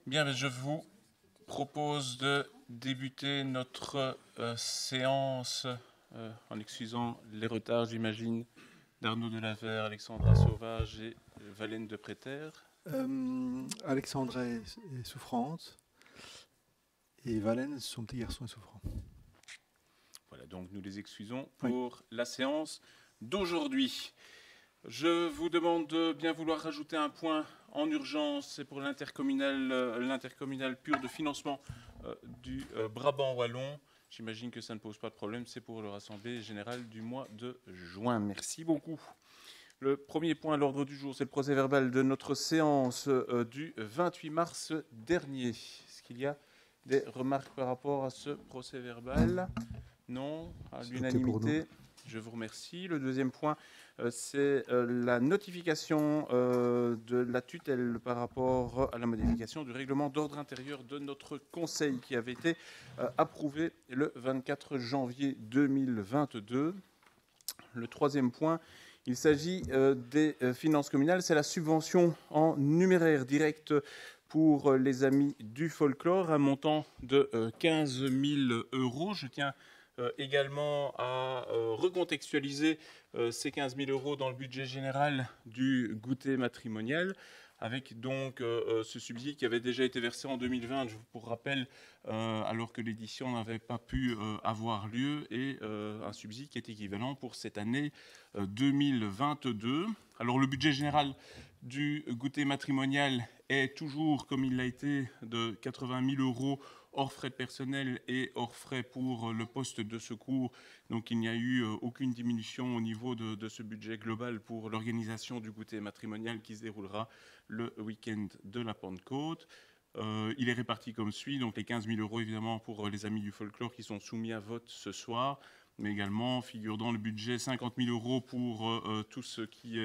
Bien, mais je vous propose de débuter notre séance en excusant les retards, j'imagine, d'Arnaud Delaver, Alexandra Sauvage et Valène de Préter. Alexandra est souffrante et Valène, son petit garçon, est souffrant. Voilà, donc nous les excusons pour la séance d'aujourd'hui. Je vous demande de bien vouloir rajouter un point en urgence, c'est pour l'intercommunal pur de financement du Brabant Wallon. J'imagine que ça ne pose pas de problème, c'est pour le Rassemblée générale du mois de juin. Merci beaucoup. Le premier point à l'ordre du jour, c'est le procès-verbal de notre séance du 28 mars dernier. Est-ce qu'il y a des remarques par rapport à ce procès-verbal? Non, à l'unanimité. Je vous remercie. Le deuxième point, c'est la notification de la tutelle par rapport à la modification du règlement d'ordre intérieur de notre Conseil qui avait été approuvé le 24 janvier 2022. Le troisième point, il s'agit des finances communales. C'est la subvention en numéraire direct pour les amis du folklore, un montant de 15 000 €. Je tiens également à recontextualiser ces 15 000 € dans le budget général du goûter matrimonial, avec donc ce subside qui avait déjà été versé en 2020, je vous rappelle, alors que l'édition n'avait pas pu avoir lieu, et un subside qui est équivalent pour cette année 2022. Alors le budget général du goûter matrimonial est toujours, comme il l'a été, de 80 000 € hors frais de personnel et hors frais pour le poste de secours. Donc il n'y a eu aucune diminution au niveau de ce budget global pour l'organisation du goûter matrimonial qui se déroulera le week-end de la Pentecôte. Il est réparti comme suit, donc les 15 000 € évidemment pour les amis du folklore qui sont soumis à vote ce soir, mais également figure dans le budget 50 000 € pour tout ce qui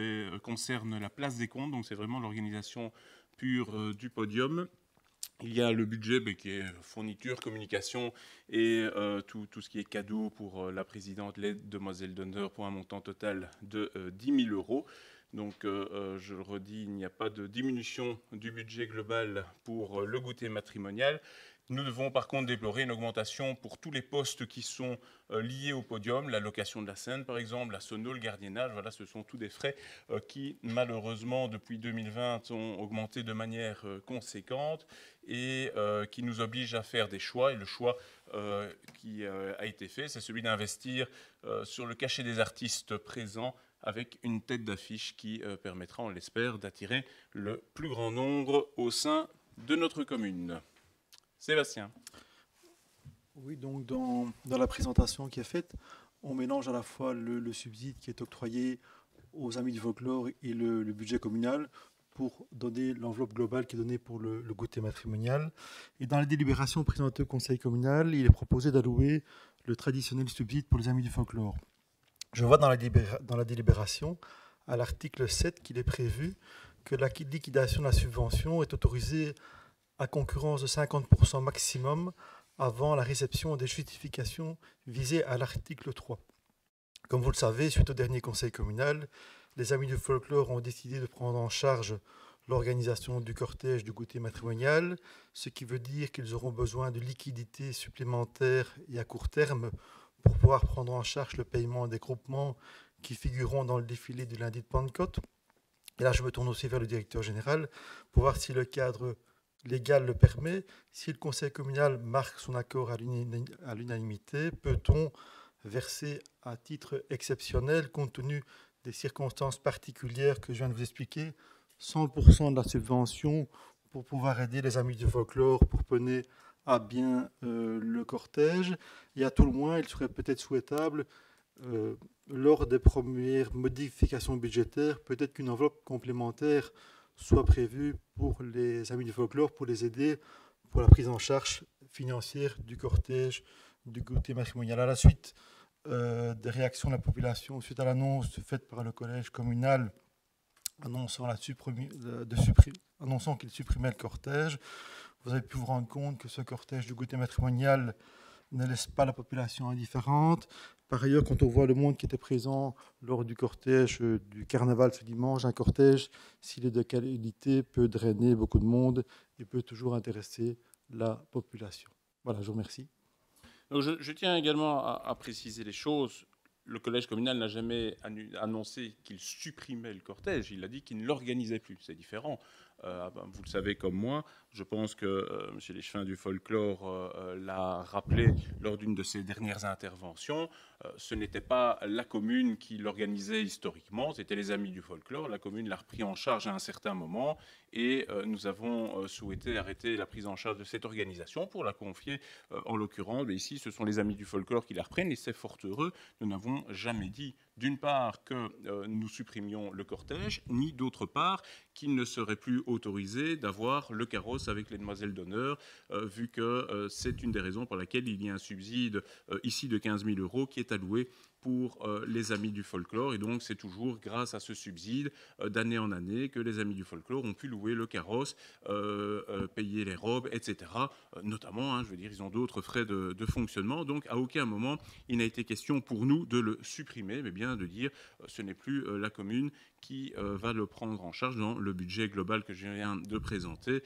concerne la place des comptes, donc c'est vraiment l'organisation pure du podium. Il y a le budget qui est fourniture, communication et tout ce qui est cadeau pour la présidente, les demoiselles d'honneur, pour un montant total de 10 000 €. Donc, je le redis, il n'y a pas de diminution du budget global pour le goûter matrimonial. Nous devons par contre déplorer une augmentation pour tous les postes qui sont liés au podium, la location de la scène par exemple, la sono, le gardiennage. Voilà, ce sont tous des frais qui malheureusement depuis 2020 ont augmenté de manière conséquente et qui nous obligent à faire des choix. Et le choix qui a été fait, c'est celui d'investir sur le cachet des artistes présents, avec une tête d'affiche qui permettra, on l'espère, d'attirer le plus grand nombre au sein de notre commune. Sébastien. Oui, donc dans la présentation qui est faite, on mélange à la fois le subside qui est octroyé aux amis du folklore et le budget communal pour donner l'enveloppe globale qui est donnée pour le goûter matrimonial. Et dans la délibération présentée au conseil communal, il est proposé d'allouer le traditionnel subside pour les amis du folklore. Je vois dans la délibération, à l'article 7, qu'il est prévu que la liquidation de la subvention est autorisée à concurrence de 50% maximum avant la réception des justifications visées à l'article 3. Comme vous le savez, suite au dernier conseil communal, les amis du folklore ont décidé de prendre en charge l'organisation du cortège du goûter matrimonial, ce qui veut dire qu'ils auront besoin de liquidités supplémentaires et à court terme pour pouvoir prendre en charge le paiement des groupements qui figureront dans le défilé du lundi de Pentecôte. Et là, je me tourne aussi vers le directeur général pour voir si le cadre légal le permet. Si le conseil communal marque son accord à l'unanimité, peut-on verser à titre exceptionnel, compte tenu des circonstances particulières que je viens de vous expliquer, 100% de la subvention pour pouvoir aider les amis du folklore pour mener à bien le cortège. Et à tout le moins, il serait peut-être souhaitable, lors des premières modifications budgétaires, peut-être qu'une enveloppe complémentaire soit prévue pour les amis du folklore, pour les aider pour la prise en charge financière du cortège du goûter matrimonial. À la suite des réactions de la population, suite à l'annonce faite par le collège communal annonçant qu'il supprimait le cortège, vous avez pu vous rendre compte que ce cortège du goûter matrimonial ne laisse pas la population indifférente. Par ailleurs, quand on voit le monde qui était présent lors du cortège du carnaval ce dimanche, un cortège, s'il est de qualité, peut drainer beaucoup de monde et peut toujours intéresser la population. Voilà, je vous remercie. Donc je tiens également à préciser les choses. Le collège communal n'a jamais annoncé qu'il supprimait le cortège. Il a dit qu'il ne l'organisait plus. C'est différent. Vous le savez comme moi. Je pense que M. Léchevin du folklore l'a rappelé lors d'une de ses dernières interventions. Ce n'était pas la commune qui l'organisait historiquement, c'était les amis du folklore. La commune l'a repris en charge à un certain moment et nous avons souhaité arrêter la prise en charge de cette organisation pour la confier, en l'occurrence, mais ici, ce sont les amis du folklore qui la reprennent et c'est fort heureux. Nous n'avons jamais dit, d'une part, que nous supprimions le cortège, ni d'autre part, qu'il ne serait plus autorisé d'avoir le carrosse avec les demoiselles d'honneur, vu que c'est une des raisons pour laquelle il y a un subside ici de 15 000 € qui est alloué pour les amis du folklore. Et donc, c'est toujours grâce à ce subside, d'année en année, que les amis du folklore ont pu louer le carrosse, payer les robes, etc. Notamment, je veux dire, ils ont d'autres frais de fonctionnement. Donc, à aucun moment, il n'a été question pour nous de le supprimer, mais bien de dire ce n'est plus la commune qui va le prendre en charge dans le budget global que je viens de présenter.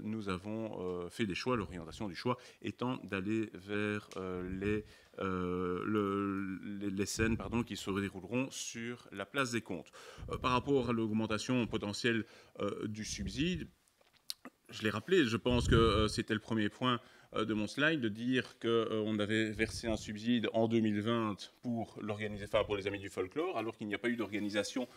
Nous avons fait des choix, l'orientation du choix étant d'aller vers les scènes qui se dérouleront sur la place des comptes. Par rapport à l'augmentation potentielle du subside, je l'ai rappelé, je pense que c'était le premier point de mon slide, de dire qu'on avait versé un subside en 2020 pour les amis du folklore, alors qu'il n'y a pas eu d'organisation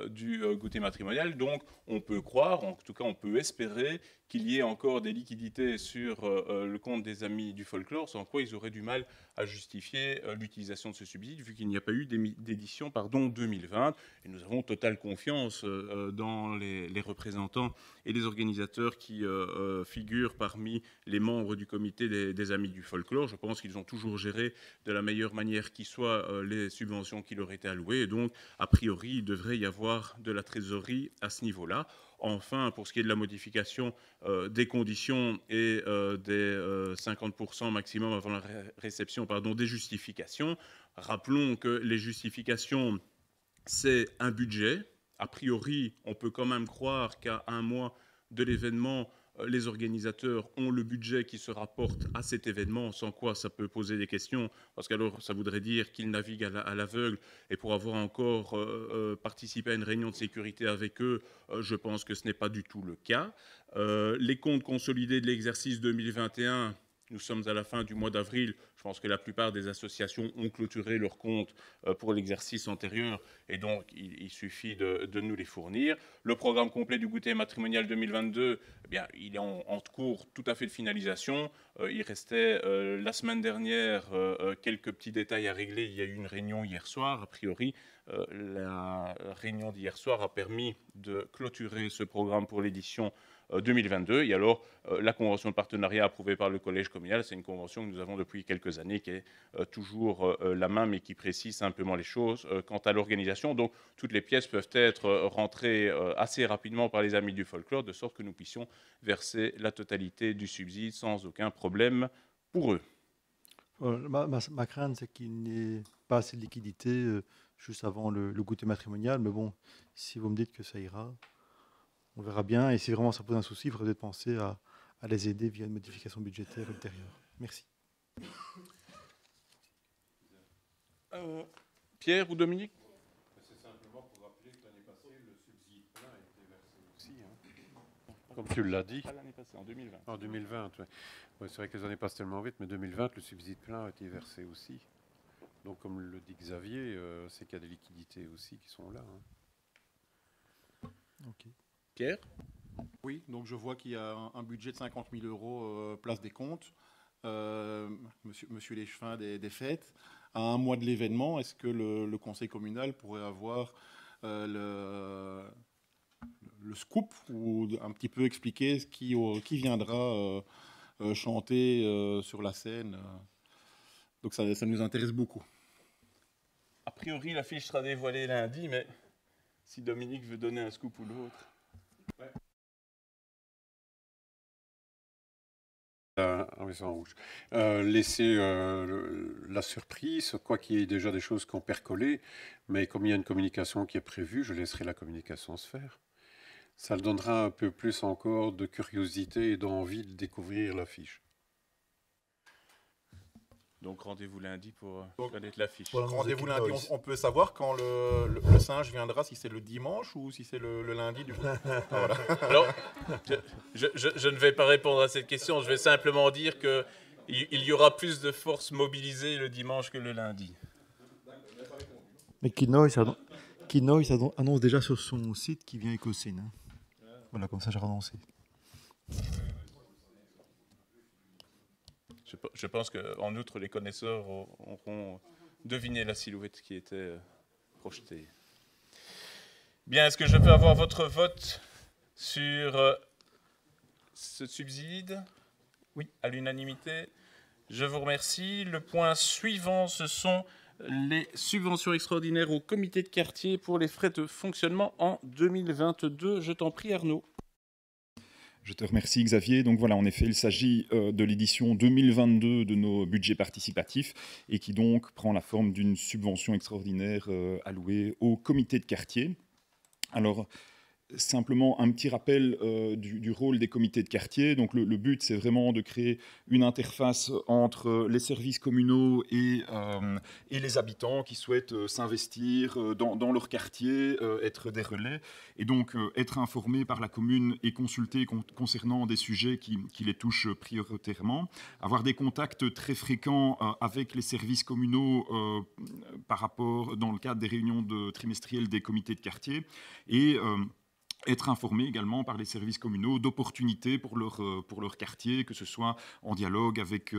du goûter matrimonial. Donc on peut croire, en tout cas on peut espérer qu'il y ait encore des liquidités sur le compte des amis du folklore, sans quoi ils auraient du mal à justifier l'utilisation de ce subside, vu qu'il n'y a pas eu d'édition 2020. Et nous avons totale confiance dans les représentants et les organisateurs qui figurent parmi les membres du comité des amis du folklore. Je pense qu'ils ont toujours géré de la meilleure manière qui soit les subventions qui leur étaient allouées. Et donc, a priori, il devrait y avoir de la trésorerie à ce niveau-là. Enfin, pour ce qui est de la modification des conditions et des 50% maximum avant la réception des justifications, rappelons que les justifications, c'est un budget. A priori, on peut quand même croire qu'à un mois de l'événement, les organisateurs ont le budget qui se rapporte à cet événement, sans quoi ça peut poser des questions, parce qu'alors ça voudrait dire qu'ils naviguent à l'aveugle, et pour avoir encore participé à une réunion de sécurité avec eux, je pense que ce n'est pas du tout le cas. Les comptes consolidés de l'exercice 2021, nous sommes à la fin du mois d'avril. Je pense que la plupart des associations ont clôturé leurs comptes pour l'exercice antérieur et donc il suffit de nous les fournir. Le programme complet du goûter matrimonial 2022, il est en cours tout à fait de finalisation. Il restait la semaine dernière quelques petits détails à régler. Il y a eu une réunion hier soir. A priori, la réunion d'hier soir a permis de clôturer ce programme pour l'édition 2022. Et alors, la convention de partenariat approuvée par le collège communal, c'est une convention que nous avons depuis quelques années, qui est toujours la même et qui précise simplement les choses quant à l'organisation. Donc, toutes les pièces peuvent être rentrées assez rapidement par les amis du folklore, de sorte que nous puissions verser la totalité du subside sans aucun problème pour eux. Ma crainte, c'est qu'il n'y ait pas assez de liquidité juste avant le goûter matrimonial. Mais bon, si vous me dites que ça ira, on verra bien. Et si vraiment ça pose un souci, il faudrait peut-être penser à les aider via une modification budgétaire ultérieure. Merci. Pierre ou Dominique? C'est simplement pour rappeler que l'année passée, le subside plein a été versé aussi. Comme tu l'as dit. Pas l'année passée, en 2020. En 2020, oui. Ouais, c'est vrai que les années passent tellement vite, mais 2020, le subside plein a été versé aussi. Donc, comme le dit Xavier, c'est qu'il y a des liquidités aussi qui sont là. Okay. Pierre? Oui, donc je vois qu'il y a un budget de 50 000 € place des comptes. Monsieur Léchevin des fêtes. À un mois de l'événement, est-ce que le conseil communal pourrait avoir le scoop ou un petit peu expliquer qui viendra chanter sur la scène? Donc ça nous intéresse beaucoup. A priori, l'affiche sera dévoilée lundi, mais si Dominique veut donner un scoop ou l'autre... oui, c'est en rouge. Laisser la surprise, quoi qu'il y ait déjà des choses qui ont percolé, mais comme il y a une communication qui est prévue, je laisserai la communication se faire. Ça le donnera un peu plus encore de curiosité et d'envie de découvrir l'affiche. Donc rendez-vous lundi pour connaître l'affiche. Rendez-vous lundi, on peut savoir quand le singe viendra, si c'est le dimanche ou si c'est le lundi du coup. Voilà. Alors, je ne vais pas répondre à cette question, je vais simplement dire qu'il y aura plus de forces mobilisées le dimanche que le lundi. Mais Kinoy annonce déjà sur son site qu'il vient écossaine. Hein. Voilà, comme ça j'ai annoncé. Je pense qu'en outre, les connaisseurs auront deviné la silhouette qui était projetée. Bien, est-ce que je peux avoir votre vote sur ce subside? Oui, à l'unanimité. Je vous remercie. Le point suivant, ce sont les subventions extraordinaires au comité de quartier pour les frais de fonctionnement en 2022. Je t'en prie, Arnaud. Je te remercie Xavier. Donc voilà, en effet, il s'agit de l'édition 2022 de nos budgets participatifs et qui donc prend la forme d'une subvention extraordinaire allouée au comité de quartier. Alors, simplement un petit rappel du rôle des comités de quartier. Donc le but, c'est vraiment de créer une interface entre les services communaux et les habitants qui souhaitent s'investir dans leur quartier, être des relais, et donc être informés par la commune et consultés concernant des sujets qui les touchent prioritairement, avoir des contacts très fréquents avec les services communaux par rapport, dans le cadre des réunions trimestrielles des comités de quartier, et être informé également par les services communaux d'opportunités pour leur quartier, que ce soit en dialogue avec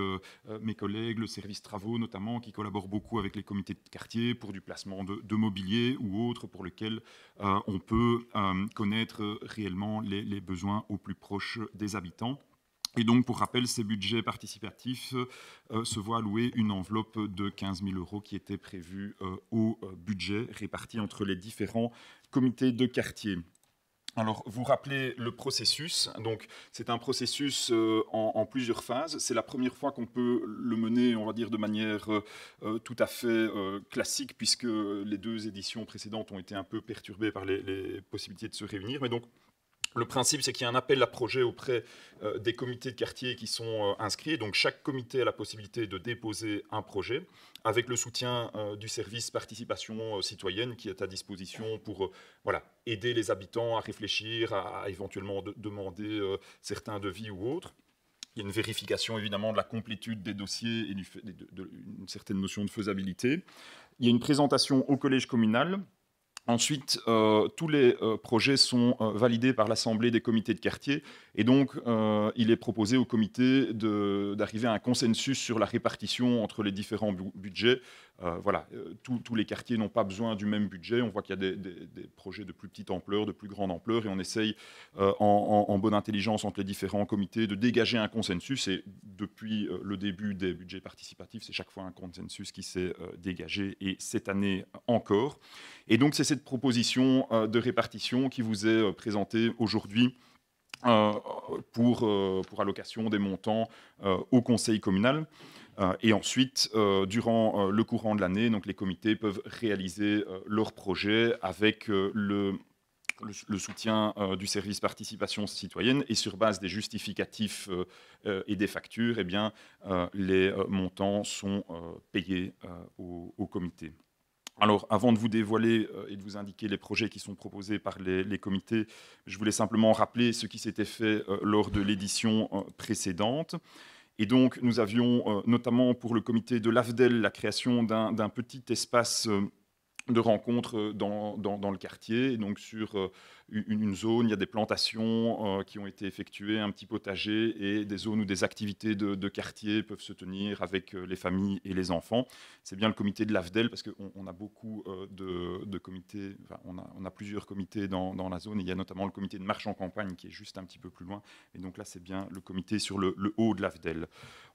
mes collègues, le service travaux notamment, qui collabore beaucoup avec les comités de quartier pour du placement de mobilier ou autres pour lesquels on peut connaître réellement les besoins au plus proche des habitants. Et donc, pour rappel, ces budgets participatifs se voient allouer une enveloppe de 15 000 € qui était prévue au budget réparti entre les différents comités de quartier. Alors, vous rappelez le processus. Donc, c'est un processus en plusieurs phases. C'est la première fois qu'on peut le mener, on va dire, de manière tout à fait classique, puisque les deux éditions précédentes ont été un peu perturbées par les possibilités de se réunir. Mais donc, le principe, c'est qu'il y a un appel à projet auprès des comités de quartier qui sont inscrits. Donc, chaque comité a la possibilité de déposer un projet avec le soutien du service participation citoyenne qui est à disposition pour aider les habitants à réfléchir, à éventuellement demander certains devis ou autres. Il y a une vérification évidemment de la complétude des dossiers et d'une certaine notion de faisabilité. Il y a une présentation au collège communal. Ensuite, tous les projets sont validés par l'Assemblée des comités de quartier et donc il est proposé au comité d'arriver à un consensus sur la répartition entre les différents budgets. Tous les quartiers n'ont pas besoin du même budget. On voit qu'il y a des projets de plus petite ampleur, de plus grande ampleur et on essaye en bonne intelligence entre les différents comités de dégager un consensus et depuis le début des budgets participatifs, c'est chaque fois un consensus qui s'est dégagé et cette année encore. Et donc, c'est cette proposition de répartition qui vous est présentée aujourd'hui pour allocation des montants au conseil communal. Et ensuite, durant le courant de l'année, donc les comités peuvent réaliser leurs projets avec le soutien du service participation citoyenne et sur base des justificatifs et des factures, eh bien, les montants sont payés au comité. Alors, avant de vous dévoiler et de vous indiquer les projets qui sont proposés par les comités, je voulais simplement rappeler ce qui s'était fait lors de l'édition précédente. Et donc, nous avions notamment pour le comité de l'AFDEL la création d'un petit espace de rencontre dans le quartier. Et donc, sur une zone, il y a des plantations qui ont été effectuées, un petit potager et des zones où des activités de quartier peuvent se tenir avec les familles et les enfants. C'est bien le comité de l'AFDEL parce qu'on a beaucoup de comités, enfin, on a plusieurs comités dans la zone. Et il y a notamment le comité de marche en campagne qui est juste un petit peu plus loin. Et donc là, c'est bien le comité sur le haut de l'AFDEL.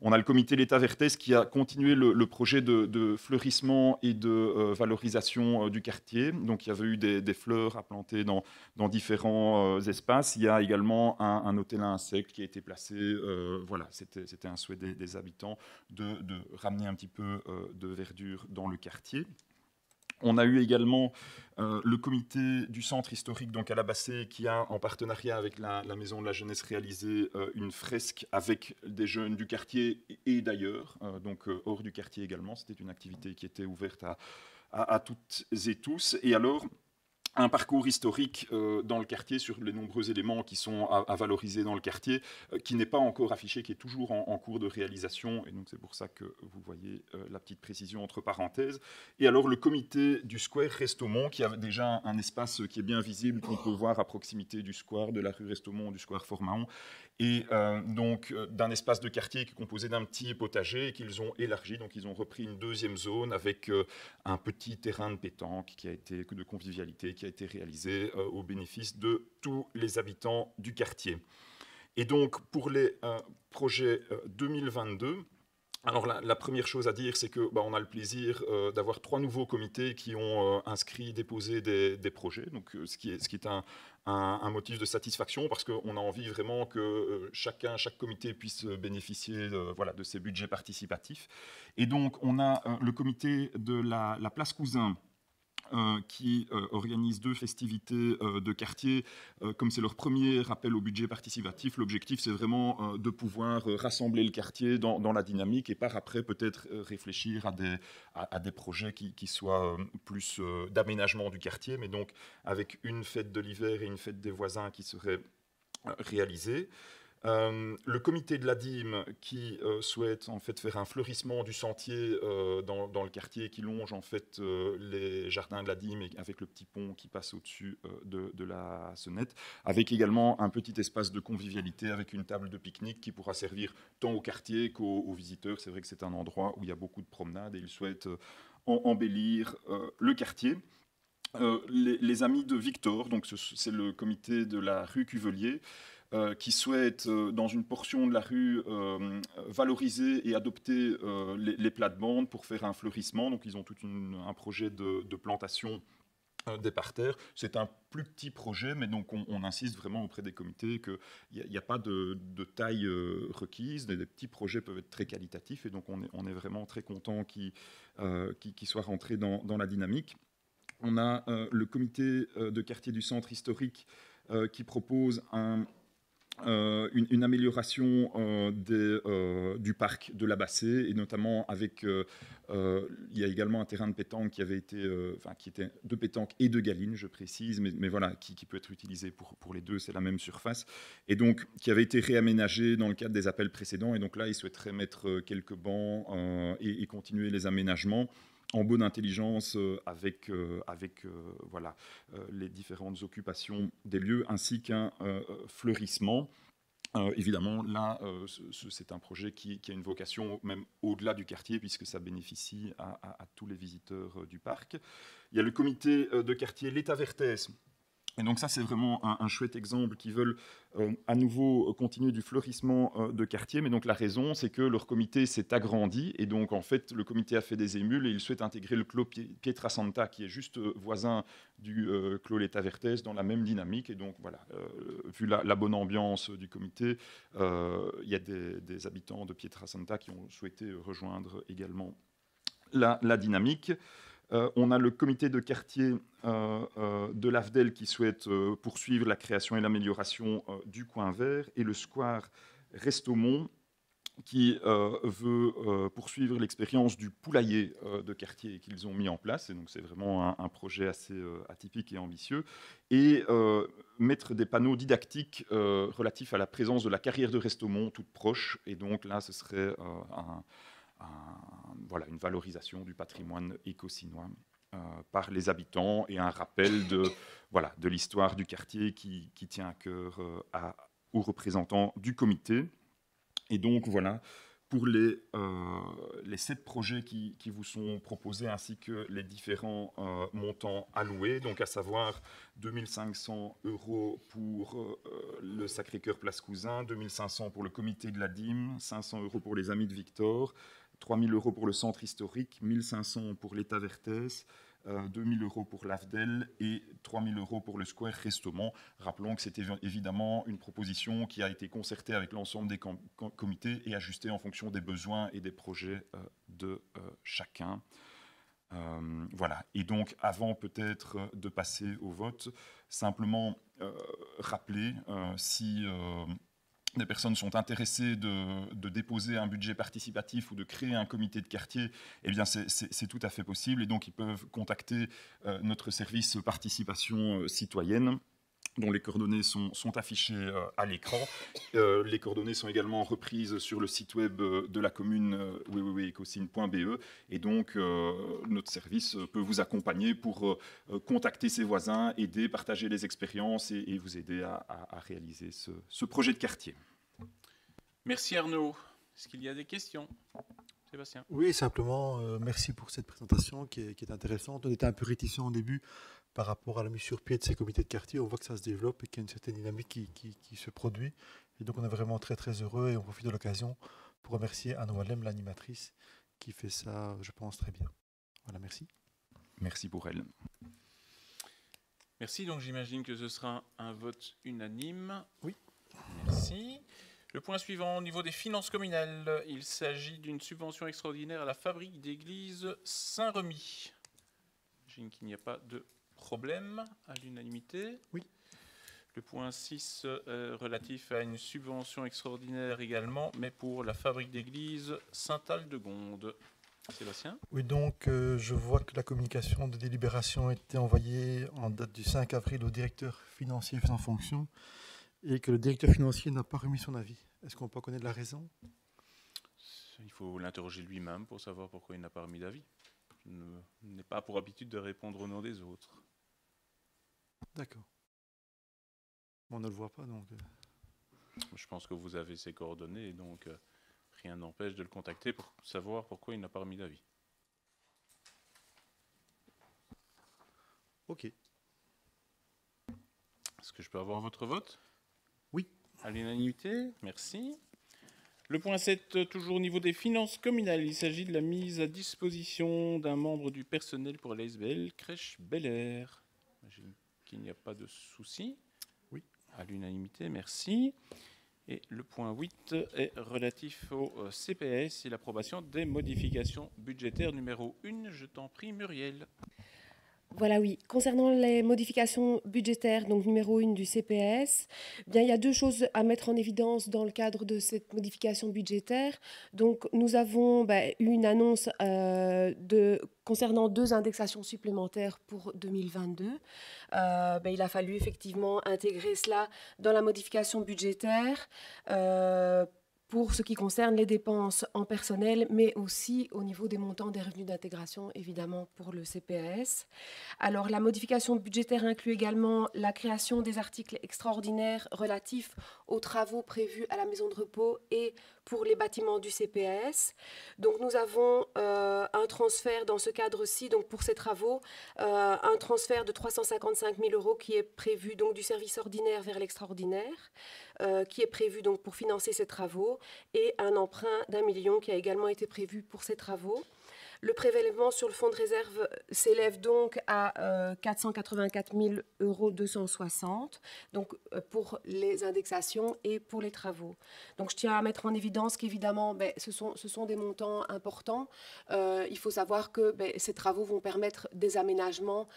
On a le comité l'État Vertès qui a continué le projet de fleurissement et de valorisation l'amélioration du quartier. Donc il y avait eu des fleurs à planter dans différents espaces. Il y a également un hôtel à insectes qui a été placé. Voilà, c'était un souhait des habitants de ramener un petit peu de verdure dans le quartier. On a eu également le comité du centre historique, donc à la Bassée, qui a, en partenariat avec la Maison de la Jeunesse, réalisé une fresque avec des jeunes du quartier et d'ailleurs, donc hors du quartier également. C'était une activité qui était ouverte à toutes et tous. Et alors, un parcours historique dans le quartier sur les nombreux éléments qui sont à valoriser dans le quartier, qui n'est pas encore affiché, qui est toujours en cours de réalisation. Et donc c'est pour ça que vous voyez la petite précision entre parenthèses. Et alors le comité du Square Restomont, qui a déjà un espace qui est bien visible, qu'on peut voir à proximité du Square, de la rue Restomont, du Square Fort-Mahon, et donc d'un espace de quartier qui est composé d'un petit potager et qu'ils ont élargi. Donc ils ont repris une deuxième zone avec un petit terrain de pétanque qui a été de convivialité, qui a été réalisé au bénéfice de tous les habitants du quartier. Et donc pour les projets 2022, alors la première chose à dire, c'est que on a le plaisir d'avoir 3 nouveaux comités qui ont inscrit, déposé des projets, donc ce qui est un motif de satisfaction, parce qu'on a envie vraiment que chaque comité puisse bénéficier de ces budgets participatifs. Et donc on a le comité de la Place Cousin, qui organise 2 festivités de quartier. Comme c'est leur premier appel au budget participatif, l'objectif c'est vraiment de pouvoir rassembler le quartier dans la dynamique et par après peut-être réfléchir à des projets qui soient plus d'aménagement du quartier, mais donc avec une fête de l'hiver et une fête des voisins qui seraient réalisées. Le comité de la Dîme qui souhaite en fait faire un fleurissement du sentier dans le quartier qui longe en fait les jardins de la Dîme avec le petit pont qui passe au-dessus de la Sonnette, avec également un petit espace de convivialité avec une table de pique-nique qui pourra servir tant au quartier qu'aux visiteurs. C'est vrai que c'est un endroit où il y a beaucoup de promenades et ils souhaitent embellir le quartier. Les amis de Victor, donc c'est le comité de la rue Cuvelier, qui souhaitent, dans une portion de la rue, valoriser et adopter les plates-bandes pour faire un fleurissement. Donc ils ont tout un projet de plantation des parterres. C'est un plus petit projet, mais donc on insiste vraiment auprès des comités qu'il n'y a pas de taille requise. Des petits projets peuvent être très qualitatifs et donc on est vraiment très content qu'ils soient rentrés dans la dynamique. On a le comité de quartier du centre historique qui propose une amélioration du parc de la Bassée, et notamment avec il y a également un terrain de pétanque qui avait été qui était de pétanque et de galine, je précise, mais voilà, qui peut être utilisé pour les deux, c'est la même surface, et donc qui avait été réaménagé dans le cadre des appels précédents, et donc là ils souhaiteraient mettre quelques bancs et continuer les aménagements en bonne intelligence avec les différentes occupations des lieux, ainsi qu'un fleurissement. Évidemment, là, c'est un projet qui a une vocation même au-delà du quartier, puisque ça bénéficie à tous les visiteurs du parc. Il y a le comité de quartier L'État Vertès. Et donc ça, c'est vraiment un chouette exemple qui veulent à nouveau continuer du fleurissement de quartier. Mais donc la raison, c'est que leur comité s'est agrandi. Et donc, en fait, le comité a fait des émules et il souhaite intégrer le clos Pietrasanta, qui est juste voisin du clos L'État Vertès, dans la même dynamique. Et donc, voilà, vu la bonne ambiance du comité, il y a des habitants de Pietrasanta qui ont souhaité rejoindre également la dynamique. On a le comité de quartier de l'AFDEL qui souhaite poursuivre la création et l'amélioration du coin vert, et le Square Restomont qui veut poursuivre l'expérience du poulailler de quartier qu'ils ont mis en place. Et donc c'est vraiment un projet assez atypique et ambitieux. Et mettre des panneaux didactiques relatifs à la présence de la carrière de Restomont toute proche. Et donc là, ce serait une valorisation du patrimoine écosinois par les habitants et un rappel de l'histoire du quartier qui tient à cœur aux représentants du comité. Et donc voilà, pour les 7 projets qui vous sont proposés, ainsi que les différents montants alloués, donc à savoir 2500 € pour le Sacré-Cœur Place Cousin, 2500 pour le comité de la Dîme, 500 € pour les Amis de Victor, 3000 € pour le centre historique, 1500 pour l'État Vertès, 2 000 € pour l'AFDEL et 3 000 € pour le Square Restaurant. Rappelons que c'était évidemment une proposition qui a été concertée avec l'ensemble des comités et ajustée en fonction des besoins et des projets de chacun. Voilà. Et donc, avant peut-être de passer au vote, simplement rappeler si des personnes sont intéressées de déposer un budget participatif ou de créer un comité de quartier, eh bien c'est tout à fait possible. Et donc, ils peuvent contacter notre service participation citoyenne, dont les coordonnées sont affichées à l'écran. Les coordonnées sont également reprises sur le site web de la commune www.ecosine.be. Et donc, notre service peut vous accompagner pour contacter ses voisins, aider, partager les expériences et vous aider à réaliser ce projet de quartier. Merci Arnaud. Est-ce qu'il y a des questions? Sébastien? Oui, simplement, merci pour cette présentation qui est intéressante. On était un peu réticents au début par rapport à la mise sur pied de ces comités de quartier. On voit que ça se développe et qu'il y a une certaine dynamique qui se produit. Et donc, on est vraiment très, très heureux et on profite de l'occasion pour remercier Anne Wallem, l'animatrice, qui fait ça, je pense, très bien. Voilà, merci. Merci pour elle. Merci, donc j'imagine que ce sera un vote unanime. Oui. Merci. Le point suivant, au niveau des finances communales, il s'agit d'une subvention extraordinaire à la fabrique d'église Saint-Remy. J'imagine qu'il n'y a pas de problème à l'unanimité. Oui. Le point 6 relatif à une subvention extraordinaire également, mais pour la fabrique d'église Saint-Aldegonde. Sébastien? Oui, donc je vois que la communication de délibération a été envoyée en date du 5 avril au directeur financier faisant fonction et que le directeur financier n'a pas remis son avis. Est-ce qu'on peut connaître la raison? Il faut l'interroger lui-même pour savoir pourquoi il n'a pas remis d'avis. Je n'ai pas pour habitude de répondre au nom des autres. D'accord. On ne le voit pas, donc... Je pense que vous avez ses coordonnées, donc rien n'empêche de le contacter pour savoir pourquoi il n'a pas remis d'avis. Ok. Est-ce que je peux avoir votre vote? Oui. À l'unanimité, merci. Le point 7, toujours au niveau des finances communales, il s'agit de la mise à disposition d'un membre du personnel pour l'ASBL Crèche Bel Air. J'imagine qu'il n'y a pas de souci. Oui. À l'unanimité, merci. Et le point 8 est relatif au CPS et l'approbation des modifications budgétaires numéro 1. Je t'en prie, Muriel. Voilà, oui. Concernant les modifications budgétaires, donc numéro 1 du CPS, bien, il y a deux choses à mettre en évidence dans le cadre de cette modification budgétaire. Donc, nous avons eu une annonce concernant 2 indexations supplémentaires pour 2022. Il a fallu effectivement intégrer cela dans la modification budgétaire pour ce qui concerne les dépenses en personnel, mais aussi au niveau des montants des revenus d'intégration, évidemment, pour le CPAS. Alors, la modification budgétaire inclut également la création des articles extraordinaires relatifs aux travaux prévus à la maison de repos et pour les bâtiments du CPAS. Donc, nous avons un transfert dans ce cadre-ci, donc pour ces travaux, un transfert de 355 000 € qui est prévu donc du service ordinaire vers l'extraordinaire, qui est prévu donc pour financer ces travaux, et un emprunt d'1 million qui a également été prévu pour ces travaux. Le prélèvement sur le fonds de réserve s'élève donc à 484 260 €, donc pour les indexations et pour les travaux. Donc je tiens à mettre en évidence qu'évidemment, ce sont des montants importants. Il faut savoir que ces travaux vont permettre des aménagements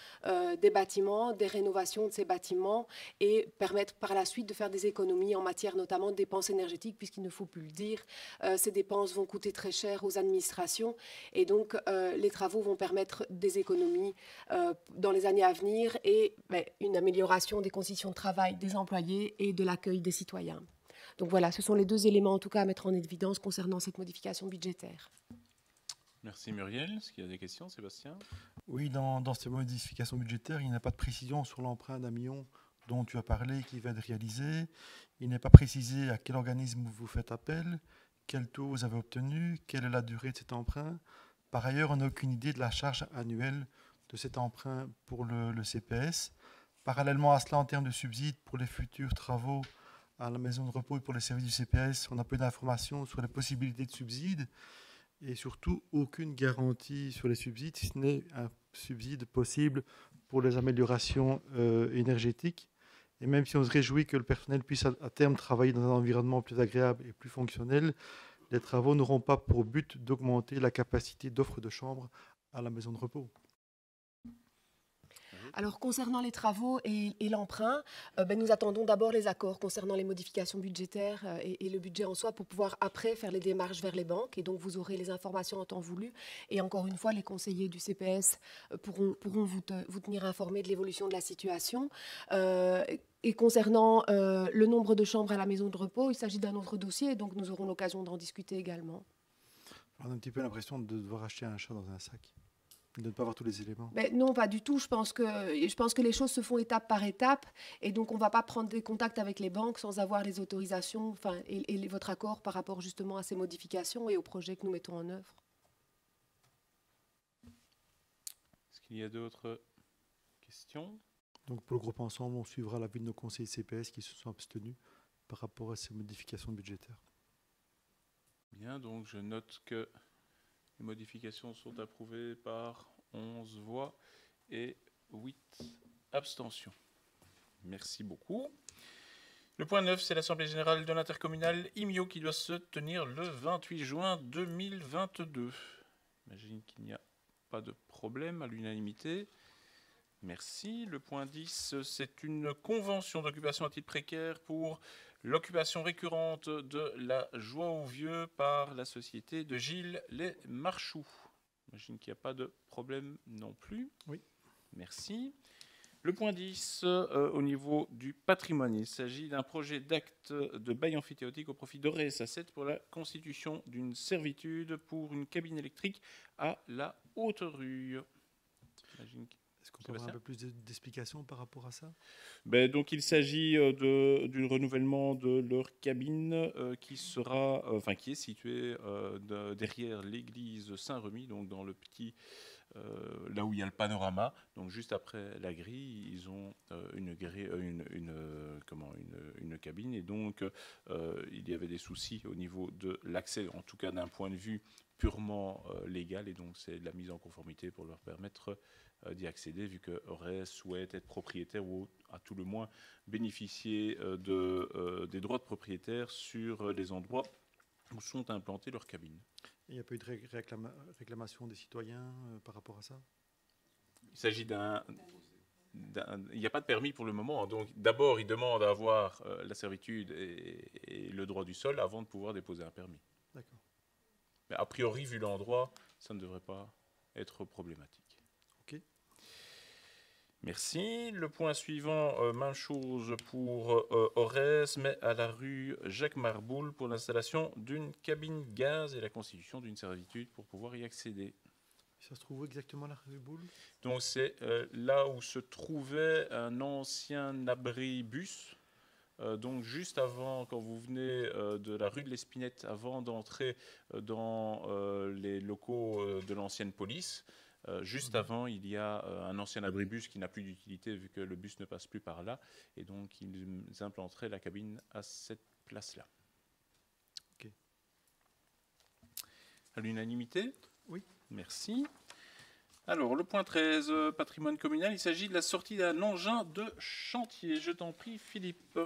des bâtiments, des rénovations de ces bâtiments et permettre par la suite de faire des économies en matière notamment de dépenses énergétiques, puisqu'il ne faut plus le dire, ces dépenses vont coûter très cher aux administrations et donc les travaux vont permettre des économies dans les années à venir et une amélioration des conditions de travail des employés et de l'accueil des citoyens. Donc voilà, ce sont les 2 éléments en tout cas à mettre en évidence concernant cette modification budgétaire. Merci Muriel. Est-ce qu'il y a des questions, Sébastien? Oui, dans ces modifications budgétaires, il n'y a pas de précision sur l'emprunt d'1 million dont tu as parlé qui va être réalisé. Il n'est pas précisé à quel organisme vous faites appel, quel taux vous avez obtenu, quelle est la durée de cet emprunt. Par ailleurs, on n'a aucune idée de la charge annuelle de cet emprunt pour le CPS. Parallèlement à cela, en termes de subsides pour les futurs travaux à la maison de repos et pour les services du CPS, on a peu d'informations sur les possibilités de subsides et surtout aucune garantie sur les subsides, si ce n'est un subsides possibles pour les améliorations énergétiques. Et même si on se réjouit que le personnel puisse à terme travailler dans un environnement plus agréable et plus fonctionnel, les travaux n'auront pas pour but d'augmenter la capacité d'offre de chambres à la maison de repos. Alors, concernant les travaux et l'emprunt, nous attendons d'abord les accords concernant les modifications budgétaires et le budget en soi pour pouvoir après faire les démarches vers les banques. Et donc, vous aurez les informations en temps voulu. Et encore une fois, les conseillers du CPS pourront vous tenir informés de l'évolution de la situation. Et concernant le nombre de chambres à la maison de repos, il s'agit d'un autre dossier. Donc, nous aurons l'occasion d'en discuter également. On a un petit peu l'impression de devoir acheter un chat dans un sac. De ne pas avoir tous les éléments. Non, pas du tout. Je pense que les choses se font étape par étape. Et donc, on ne va pas prendre des contacts avec les banques sans avoir les autorisations et votre accord par rapport justement à ces modifications et aux projets que nous mettons en œuvre. Est-ce qu'il y a d'autres questions? Donc, pour le groupe ensemble, on suivra l'avis de nos conseillers CPS qui se sont abstenus par rapport à ces modifications budgétaires. Bien, donc je note que les modifications sont approuvées par 11 voix et 8 abstentions. Merci beaucoup. Le point 9, c'est l'Assemblée générale de l'intercommunal IMIO qui doit se tenir le 28 juin 2022. J'imagine qu'il n'y a pas de problème à l'unanimité. Merci. Le point 10, c'est une convention d'occupation à titre précaire pour l'occupation récurrente de la Joie aux Vieux par la société de Gilles Les Marchoux. J'imagine qu'il n'y a pas de problème non plus. Oui. Merci. Le point 10, au niveau du patrimoine, il s'agit d'un projet d'acte de bail amphithéotique au profit d'Ores A7 pour la constitution d'une servitude pour une cabine électrique à la Haute-Rue. Est-ce qu'on peut avoir un peu plus d'explications par rapport à ça? Donc il s'agit du renouvellement de leur cabine qui est située derrière l'église Saint-Remy, donc dans le petit là où il y a le panorama, donc juste après la grille, ils ont une cabine, et donc il y avait des soucis au niveau de l'accès, en tout cas d'un point de vue purement légal, et donc c'est de la mise en conformité pour leur permettre d'y accéder, vu que Ores souhaite être propriétaire ou à tout le moins bénéficier des droits de propriétaire sur les endroits où sont implantées leurs cabines. Il n'y a pas eu de réclamation des citoyens par rapport à ça? Il s'agit il n'y a pas de permis pour le moment, donc d'abord ils demandent à avoir la servitude et le droit du sol avant de pouvoir déposer un permis. D'accord. Mais a priori, vu l'endroit, ça ne devrait pas être problématique. Ok. Merci. Le point suivant, même chose pour Ores, mais à la rue Jacques Marboul pour l'installation d'une cabine gaz et la constitution d'une servitude pour pouvoir y accéder. Ça se trouve où exactement la rue Boule? Donc c'est là où se trouvait un ancien abri bus. Donc juste avant, quand vous venez de la rue de l'Espinette, avant d'entrer dans les locaux de l'ancienne police, juste avant, il y a un ancien abribus qui n'a plus d'utilité vu que le bus ne passe plus par là, et donc ils implanteraient la cabine à cette place-là. Ok. À l'unanimité? Oui. Merci. Alors, le point 13, patrimoine communal, il s'agit de la sortie d'un engin de chantier. Je t'en prie, Philippe.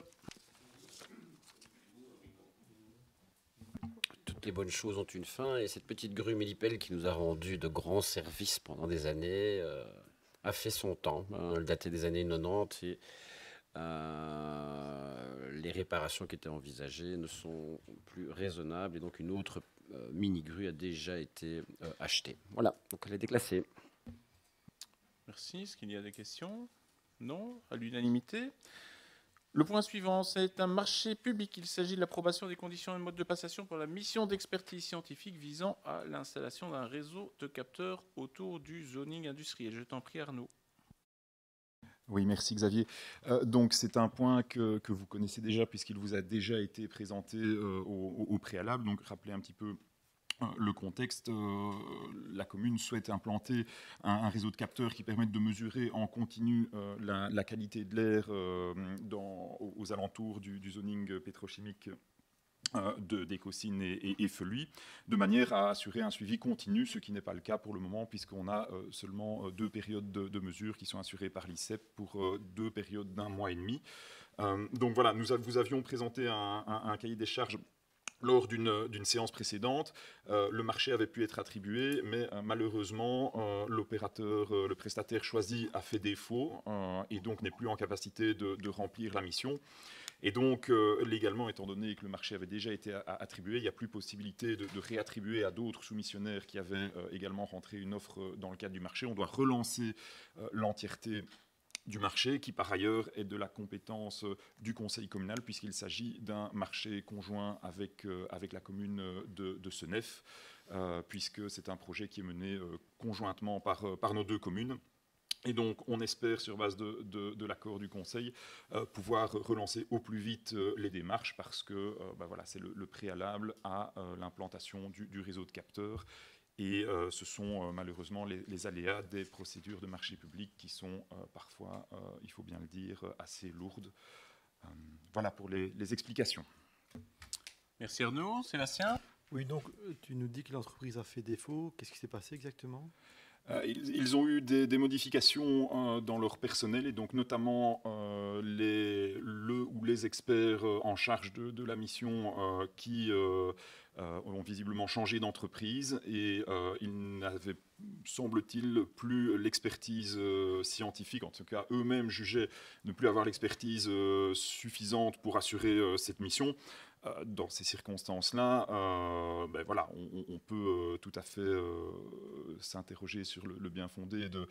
Toutes les bonnes choses ont une fin, et cette petite grue Mélipel qui nous a rendu de grands services pendant des années a fait son temps. Elle datait des années 90 et les réparations qui étaient envisagées ne sont plus raisonnables, et donc une autre mini-grue a déjà été achetée. Voilà, donc elle est déclassée. Merci. Est-ce qu'il y a des questions? Non. À l'unanimité. Le point suivant, c'est un marché public. Il s'agit de l'approbation des conditions et modes de passation pour la mission d'expertise scientifique visant à l'installation d'un réseau de capteurs autour du zoning industriel. Je t'en prie, Arnaud. Oui, merci Xavier. Donc c'est un point que vous connaissez déjà puisqu'il vous a déjà été présenté au préalable. Donc rappelez un petit peu le contexte. La commune souhaite implanter un réseau de capteurs qui permettent de mesurer en continu la qualité de l'air aux alentours du zoning pétrochimique d'Écosine et Feluy, de manière à assurer un suivi continu, ce qui n'est pas le cas pour le moment, puisqu'on a seulement 2 périodes de mesures qui sont assurées par l'ICEP pour 2 périodes d'1 mois et demi. Donc voilà, vous avions présenté un cahier des charges lors d'une séance précédente. Le marché avait pu être attribué, mais malheureusement, l'opérateur, le prestataire choisi a fait défaut et donc n'est plus en capacité de remplir la mission. Et donc, légalement, étant donné que le marché avait déjà été attribué, il n'y a plus possibilité de réattribuer à d'autres soumissionnaires qui avaient également rentré une offre dans le cadre du marché. On doit relancer l'entièreté du marché, qui par ailleurs est de la compétence du conseil communal, puisqu'il s'agit d'un marché conjoint avec la commune de Senef, puisque c'est un projet qui est mené conjointement par nos 2 communes. Et donc, on espère, sur base de l'accord du Conseil, pouvoir relancer au plus vite les démarches, parce que voilà, c'est le préalable à l'implantation du réseau de capteurs. Et ce sont malheureusement les aléas des procédures de marché public qui sont parfois, il faut bien le dire, assez lourdes. Voilà pour les explications. Merci Arnaud. Sébastien ? Oui, donc tu nous dis que l'entreprise a fait défaut. Qu'est-ce qui s'est passé exactement ? Ils ont eu des modifications dans leur personnel, et donc notamment les experts en charge de la mission qui ont visiblement changé d'entreprise, et ils n'avaient, semble-t-il, plus l'expertise scientifique. En tout cas, eux-mêmes jugeaient ne plus avoir l'expertise suffisante pour assurer cette mission. Dans ces circonstances-là, voilà, on peut tout à fait s'interroger sur le bien fondé de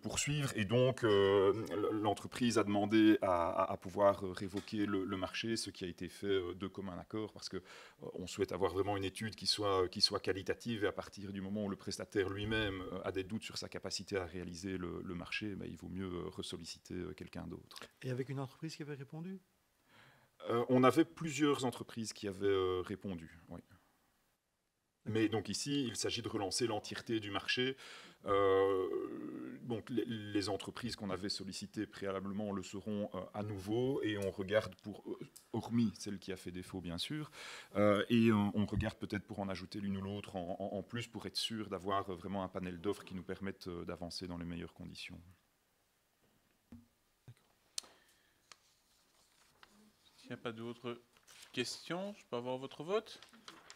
poursuivre. Et donc, l'entreprise a demandé à pouvoir révoquer le marché, ce qui a été fait de commun accord, parce qu'on souhaite avoir vraiment une étude qui soit qualitative, et à partir du moment où le prestataire lui-même a des doutes sur sa capacité à réaliser le marché, il vaut mieux ressolliciter quelqu'un d'autre. Et avec une entreprise qui avait répondu ? On avait plusieurs entreprises qui avaient répondu, oui. Mais donc ici, il s'agit de relancer l'entièreté du marché. Donc les entreprises qu'on avait sollicitées préalablement le seront à nouveau, et on regarde hormis celle qui a fait défaut bien sûr, et on regarde peut-être pour en ajouter l'une ou l'autre en plus, pour être sûr d'avoir vraiment un panel d'offres qui nous permettent d'avancer dans les meilleures conditions. S'il n'y a pas d'autres questions, je peux avoir votre vote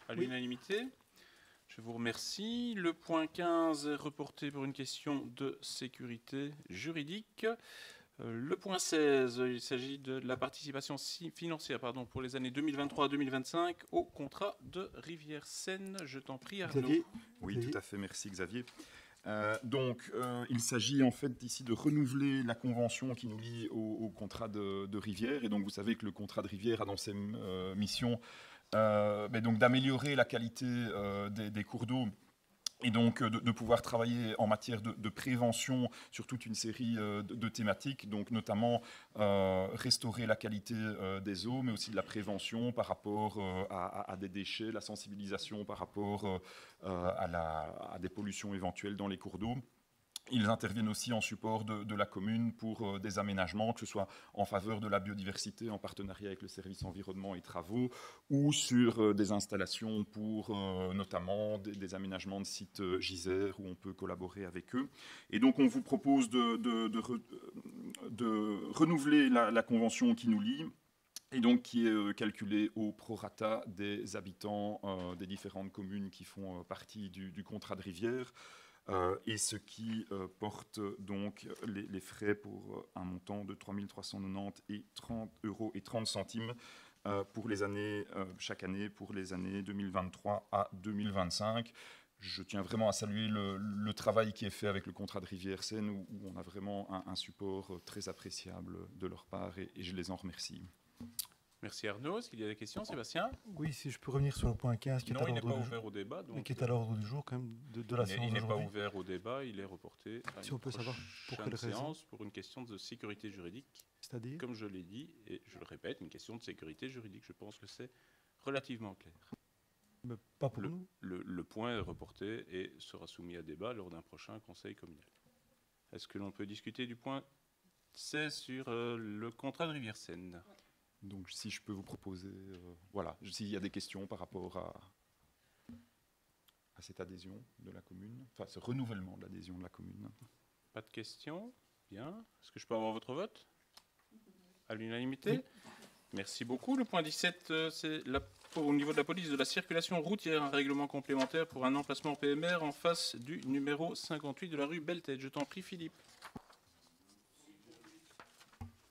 à l'unanimité. Je vous remercie. Le point 15 est reporté pour une question de sécurité juridique. Le point 16, il s'agit de la participation financière pour les années 2023-2025 au contrat de Rivière-Seine. Je t'en prie, Arnaud. Xavier ? Oui, tout à fait. Merci, Xavier. Il s'agit en fait ici de renouveler la convention qui nous lie au contrat de Rivière. Et donc, vous savez que le contrat de Rivière a dans ses missions donc d'améliorer la qualité des cours d'eau, et donc de pouvoir travailler en matière de prévention sur toute une série de thématiques, donc notamment restaurer la qualité des eaux, mais aussi de la prévention par rapport à des déchets, la sensibilisation par rapport à des pollutions éventuelles dans les cours d'eau. Ils interviennent aussi en support de la commune pour des aménagements, que ce soit en faveur de la biodiversité en partenariat avec le service environnement et travaux, ou sur des installations pour notamment des aménagements de sites giseurs où on peut collaborer avec eux. Et donc on vous propose de renouveler la convention qui nous lie, et donc qui est calculée au prorata des habitants des différentes communes qui font partie du contrat de Rivière. Et ce qui porte donc les frais pour un montant de 3 390 et 30,30 € pour les années, chaque année pour les années 2023 à 2025. Je tiens vraiment à saluer le travail qui est fait avec le contrat de Rivière-Seine, où on a vraiment un support très appréciable de leur part, et je les en remercie. Merci Arnaud. Est-ce qu'il y a des questions, Sébastien ? Oui, si je peux revenir sur le point 15 qui est à Non, il n'est l'ordre pas du ouvert jour. au débat. Donc Mais qui est à l'ordre du jour quand même de la séance il n'est pas d'aujourd'hui. ouvert au débat, il est reporté à Si une on peut savoir pour quelle prochaine raison. séance pour une question de sécurité juridique. C'est-à-dire ? Comme je l'ai dit, et je le répète, une question de sécurité juridique. Je pense que c'est relativement clair. Mais pas pour nous. Le point est reporté et sera soumis à débat lors d'un prochain conseil communal. Est-ce que l'on peut discuter du point 16 sur le contrat de Rivière-Seine ? Donc si je peux vous proposer, voilà, s'il y a des questions par rapport à cette adhésion de la commune, enfin ce renouvellement de l'adhésion de la commune. Pas de questions? Bien. Est-ce que je peux avoir votre vote? À l'unanimité? Oui. Merci beaucoup. Le point 17, c'est au niveau de la police de la circulation routière, un règlement complémentaire pour un emplacement PMR en face du numéro 58 de la rue Belletête. Je t'en prie, Philippe.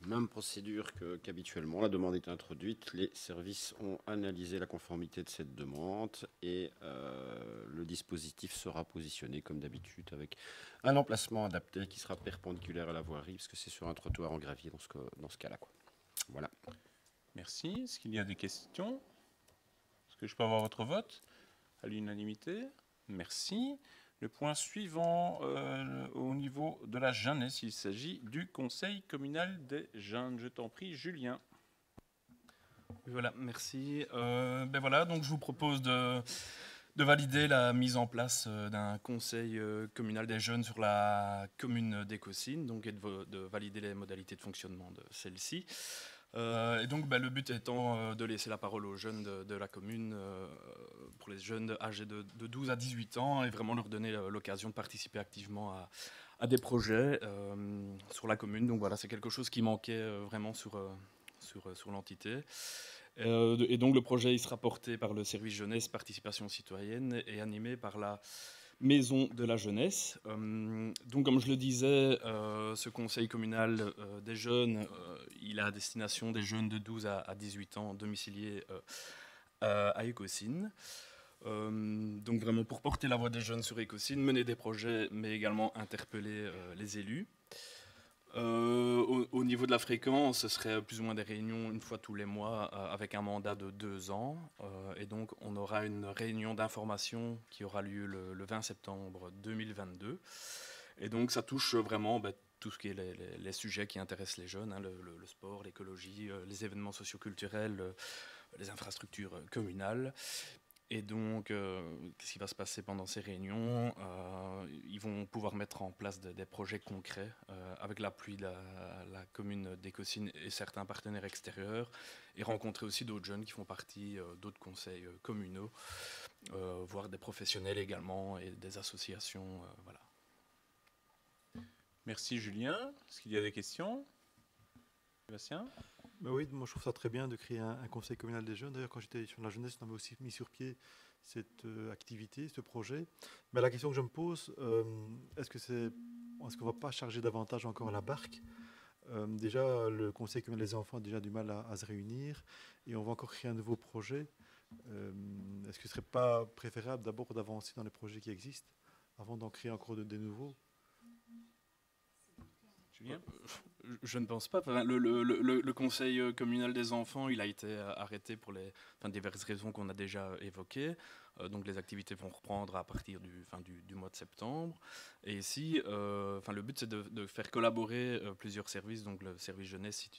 Même procédure qu'habituellement. La demande est introduite. Les services ont analysé la conformité de cette demande et le dispositif sera positionné comme d'habitude avec un emplacement adapté qui sera perpendiculaire à la voirie parce que c'est sur un trottoir en gravier dans ce cas-là. Voilà. Merci. Est-ce qu'il y a des questions? Est-ce que je peux avoir votre vote? À l'unanimité. Merci. Le point suivant, au niveau de la jeunesse, il s'agit du Conseil communal des jeunes. Je t'en prie, Julien. Voilà, merci. Ben voilà, donc je vous propose de valider la mise en place d'un Conseil communal des jeunes sur la commune d'Écossynes, donc et de valider les modalités de fonctionnement de celle-ci. Et donc le but étant de laisser la parole aux jeunes de la commune, pour les jeunes âgés de 12 à 18 ans, et vraiment leur donner l'occasion de participer activement à des projets sur la commune. Donc voilà, c'est quelque chose qui manquait vraiment sur l'entité. Et donc le projet il sera porté par le service jeunesse participation citoyenne et animé par la Maison de la jeunesse. Donc, comme je le disais, ce conseil communal des jeunes, il a à destination des jeunes de 12 à 18 ans domiciliés à Écossynes. Donc, vraiment pour porter la voix des jeunes sur Écossynes, mener des projets, mais également interpeller les élus. Au niveau de la fréquence, ce serait plus ou moins des réunions une fois tous les mois avec un mandat de 2 ans. Et donc, on aura une réunion d'information qui aura lieu le 20 septembre 2022. Et donc, ça touche vraiment tout ce qui est les sujets qui intéressent les jeunes, hein, le sport, l'écologie, les événements socioculturels, les infrastructures communales. Et donc, qu'est-ce qui va se passer pendant ces réunions? Ils vont pouvoir mettre en place des projets concrets avec l'appui de la commune d'Écossynes et certains partenaires extérieurs, et rencontrer aussi d'autres jeunes qui font partie d'autres conseils communaux, voire des professionnels également et des associations. Voilà. Merci Julien. Est-ce qu'il y a des questions? Sébastien? Oui, moi je trouve ça très bien de créer un conseil communal des jeunes. D'ailleurs, quand j'étais sur la jeunesse, on avait aussi mis sur pied cette activité, ce projet. Mais la question que je me pose, est-ce qu'on ne va pas charger davantage encore la barque? Déjà, le conseil communal des enfants a déjà du mal à se réunir et on va encore créer un nouveau projet. Est-ce que ce ne serait pas préférable d'abord d'avancer dans les projets qui existent avant d'en créer encore des nouveaux? Julien? Je ne pense pas. Le conseil communal des enfants, il a été arrêté pour diverses raisons qu'on a déjà évoquées. Donc les activités vont reprendre à partir du mois de septembre. Et ici, le but c'est de faire collaborer plusieurs services, donc le service jeunesse,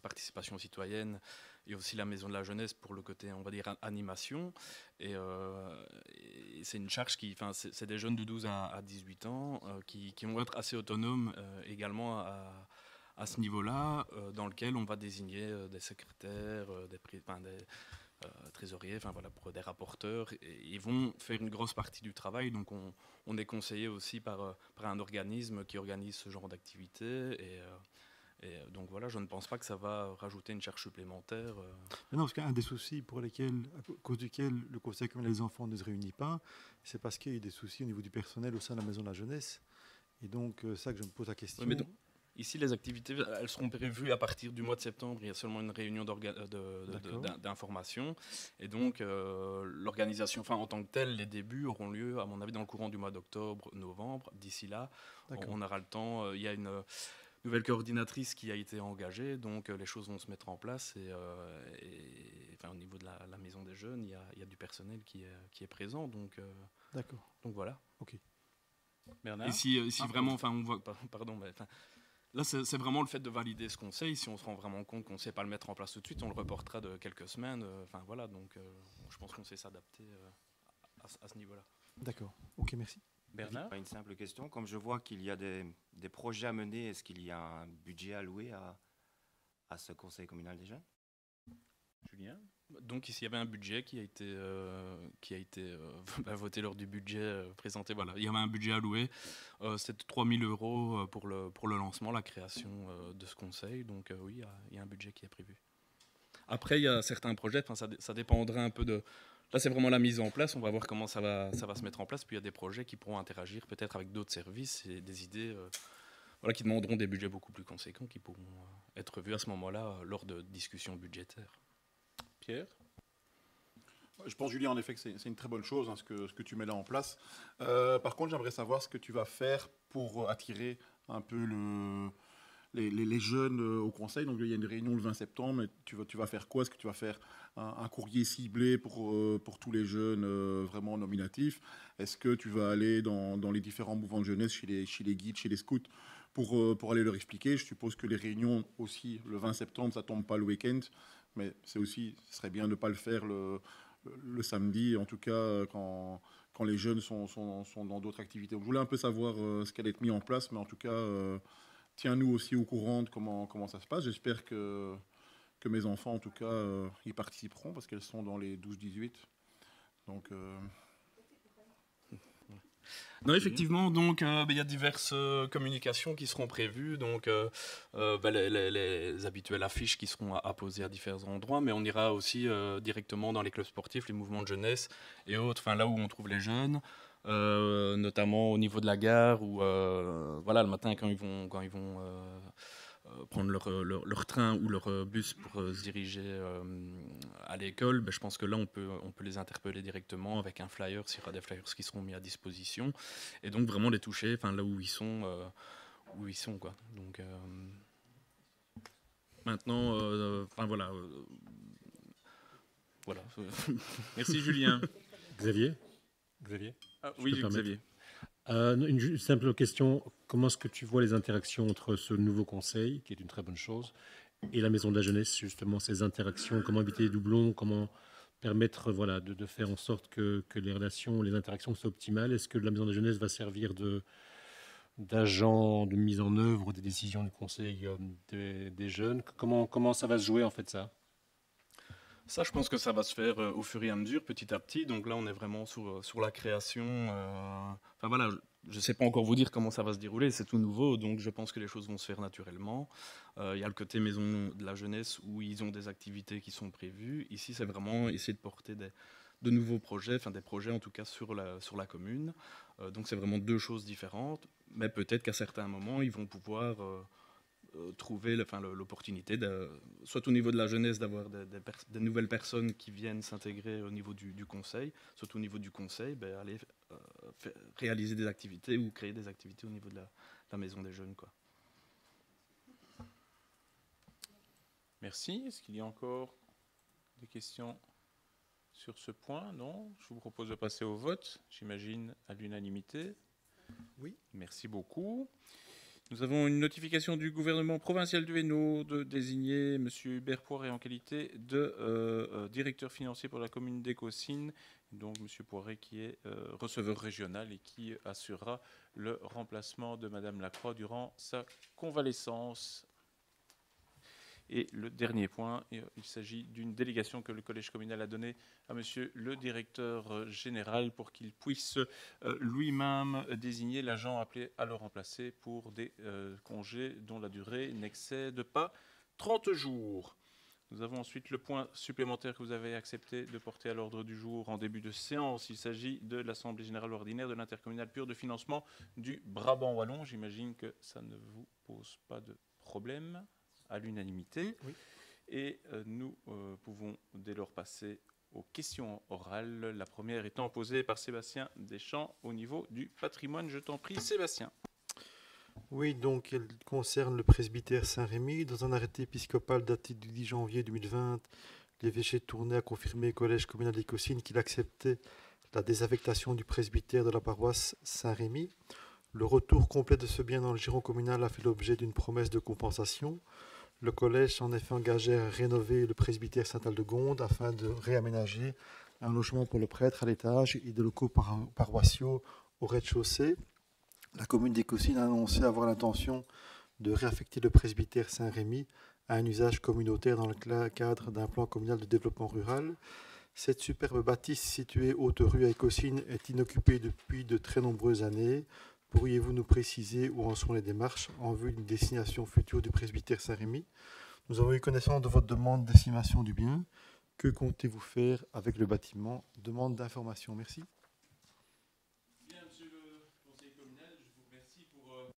participation citoyenne, et aussi la maison de la jeunesse pour le côté, on va dire, animation. Et c'est une charge c'est des jeunes de 12 à 18 ans qui vont être assez autonomes également à ce niveau-là, dans lequel on va désigner des secrétaires, des trésoriers, pour des rapporteurs, et ils vont faire une grosse partie du travail. Donc on est conseillé aussi par un organisme qui organise ce genre d'activité, et donc voilà, je ne pense pas que ça va rajouter une charge supplémentaire. Non, parce qu'un des soucis à cause duquel le conseil communal des enfants ne se réunit pas, c'est parce qu'il y a des soucis au niveau du personnel au sein de la maison de la jeunesse. Et donc, ça que je me pose la question. Oui, ici, les activités, elles seront prévues à partir du mois de septembre. Il y a seulement une réunion d'information. Et donc, l'organisation, en tant que telle, les débuts auront lieu, à mon avis, dans le courant du mois d'octobre, novembre. D'ici là, on aura le temps. Il y a une nouvelle coordinatrice qui a été engagée. Donc, les choses vont se mettre en place. Et au niveau de la maison des jeunes, il y a du personnel qui est présent. Donc voilà. OK. Bernard? Et si vraiment, on voit, pardon, là, c'est vraiment le fait de valider ce conseil. Si on se rend vraiment compte qu'on ne sait pas le mettre en place tout de suite, on le reportera de quelques semaines. Voilà, donc je pense qu'on sait s'adapter à ce niveau-là. D'accord. OK, merci. Bernard? Une simple question. Comme je vois qu'il y a des projets à mener, est-ce qu'il y a un budget alloué à ce conseil communal des jeunes? Julien? Donc ici, il y avait un budget qui a été voté lors du budget présenté. Voilà, il y avait un budget alloué. C'était 3 000 € pour le lancement, la création de ce conseil. Donc oui, il y a un budget qui est prévu. Après, il y a certains projets, ça dépendra un peu de... Là, c'est vraiment la mise en place. On va voir comment ça va se mettre en place. Puis il y a des projets qui pourront interagir peut-être avec d'autres services et des idées qui demanderont des budgets beaucoup plus conséquents qui pourront être vus à ce moment-là lors de discussions budgétaires. Pierre? Je pense, Julien, en effet, que c'est une très bonne chose, ce que tu mets là en place. Par contre, j'aimerais savoir ce que tu vas faire pour attirer un peu les jeunes au conseil. Donc, il y a une réunion le 20 septembre, mais tu vas faire quoi? Est-ce que tu vas faire un courrier ciblé pour tous les jeunes vraiment nominatifs? Est-ce que tu vas aller dans les différents mouvements de jeunesse, chez les guides, chez les scouts, pour aller leur expliquer? Je suppose que les réunions aussi, le 20 septembre, ça ne tombe pas le week-end, mais ce serait bien de ne pas le faire le samedi, en tout cas quand les jeunes sont dans d'autres activités. Donc, je voulais un peu savoir ce qu'allait être mis en place, mais en tout cas, tiens-nous aussi au courant de comment ça se passe. J'espère que mes enfants, en tout cas, y participeront, parce qu'elles sont dans les 12-18. Donc... Non, effectivement, donc il y a diverses communications qui seront prévues, donc les habituelles affiches qui seront apposées à différents endroits, mais on ira aussi directement dans les clubs sportifs, les mouvements de jeunesse et autres, là où on trouve les jeunes, notamment au niveau de la gare, où le matin quand ils vont prendre leur train ou leur bus pour se diriger à l'école, je pense que là on peut les interpeller directement avec un flyer, s'il y aura des flyers qui seront mis à disposition, et donc vraiment les toucher là où ils sont quoi. Donc maintenant voilà. Merci Julien. Xavier. Oui, Xavier. Une simple question, comment est-ce que tu vois les interactions entre ce nouveau conseil, qui est une très bonne chose, et la Maison de la Jeunesse, justement, ces interactions, comment éviter les doublons, comment permettre de faire en sorte que les relations, les interactions soient optimales? Est-ce que la Maison de la Jeunesse va servir d'agent de mise en œuvre des décisions du conseil des jeunes? Comment ça va se jouer en fait ça? Ça, je pense que ça va se faire au fur et à mesure, petit à petit. Donc là, on est vraiment sur la création. Je ne sais pas encore vous dire comment ça va se dérouler, c'est tout nouveau, donc je pense que les choses vont se faire naturellement. Il y a le côté Maison de la Jeunesse où ils ont des activités qui sont prévues. Ici, c'est vraiment essayer de porter de nouveaux projets, des projets en tout cas sur la commune. Donc c'est vraiment deux choses différentes, mais peut-être qu'à certains moments, ils vont pouvoir... trouver l'opportunité, soit au niveau de la jeunesse, d'avoir des nouvelles personnes qui viennent s'intégrer au niveau du conseil, soit au niveau du conseil, aller réaliser des activités ou créer des activités au niveau de la maison des jeunes, quoi. Merci. Est-ce qu'il y a encore des questions sur ce point? Non. Je vous propose de passer au vote, j'imagine à l'unanimité. Oui. Merci beaucoup. Nous avons une notification du gouvernement provincial du Hainaut de désigner M. Hubert Poiret en qualité de directeur financier pour la commune d'Écosine. Donc M. Poiret qui est receveur régional et qui assurera le remplacement de Mme Lacroix durant sa convalescence. Et le dernier point, il s'agit d'une délégation que le collège communal a donnée à monsieur le directeur général pour qu'il puisse lui-même désigner l'agent appelé à le remplacer pour des congés dont la durée n'excède pas 30 jours. Nous avons ensuite le point supplémentaire que vous avez accepté de porter à l'ordre du jour en début de séance. Il s'agit de l'Assemblée générale ordinaire de l'intercommunal pur de financement du Brabant wallon. J'imagine que ça ne vous pose pas de problème. À l'unanimité. Oui. Et nous pouvons dès lors passer aux questions orales. La première étant posée par Sébastien Deschamps au niveau du patrimoine. Je t'en prie, Sébastien. Oui, donc elle concerne le presbytère Saint-Rémy. Dans un arrêté épiscopal daté du 10 janvier 2020, l'évêché de Tournai a confirmé au collège communal d'Écosine qu'il acceptait la désaffectation du presbytère de la paroisse Saint-Rémy. Le retour complet de ce bien dans le giron communal a fait l'objet d'une promesse de compensation. Le collège s'est en effet engagé à rénover le presbytère Saint-Aldegonde afin de réaménager un logement pour le prêtre à l'étage et des locaux paroissiaux au rez-de-chaussée. La commune d'Écosine a annoncé avoir l'intention de réaffecter le presbytère Saint-Rémy à un usage communautaire dans le cadre d'un plan communal de développement rural. Cette superbe bâtisse située haute rue à Écossynes est inoccupée depuis de très nombreuses années. Pourriez-vous nous préciser où en sont les démarches en vue d'une destination future du presbytère Saint-Rémy? Nous avons eu connaissance de votre demande d'estimation du bien. Que comptez-vous faire avec le bâtiment? Demande d'information. Merci. Bien, monsieur le conseiller communal, je vous remercie pour...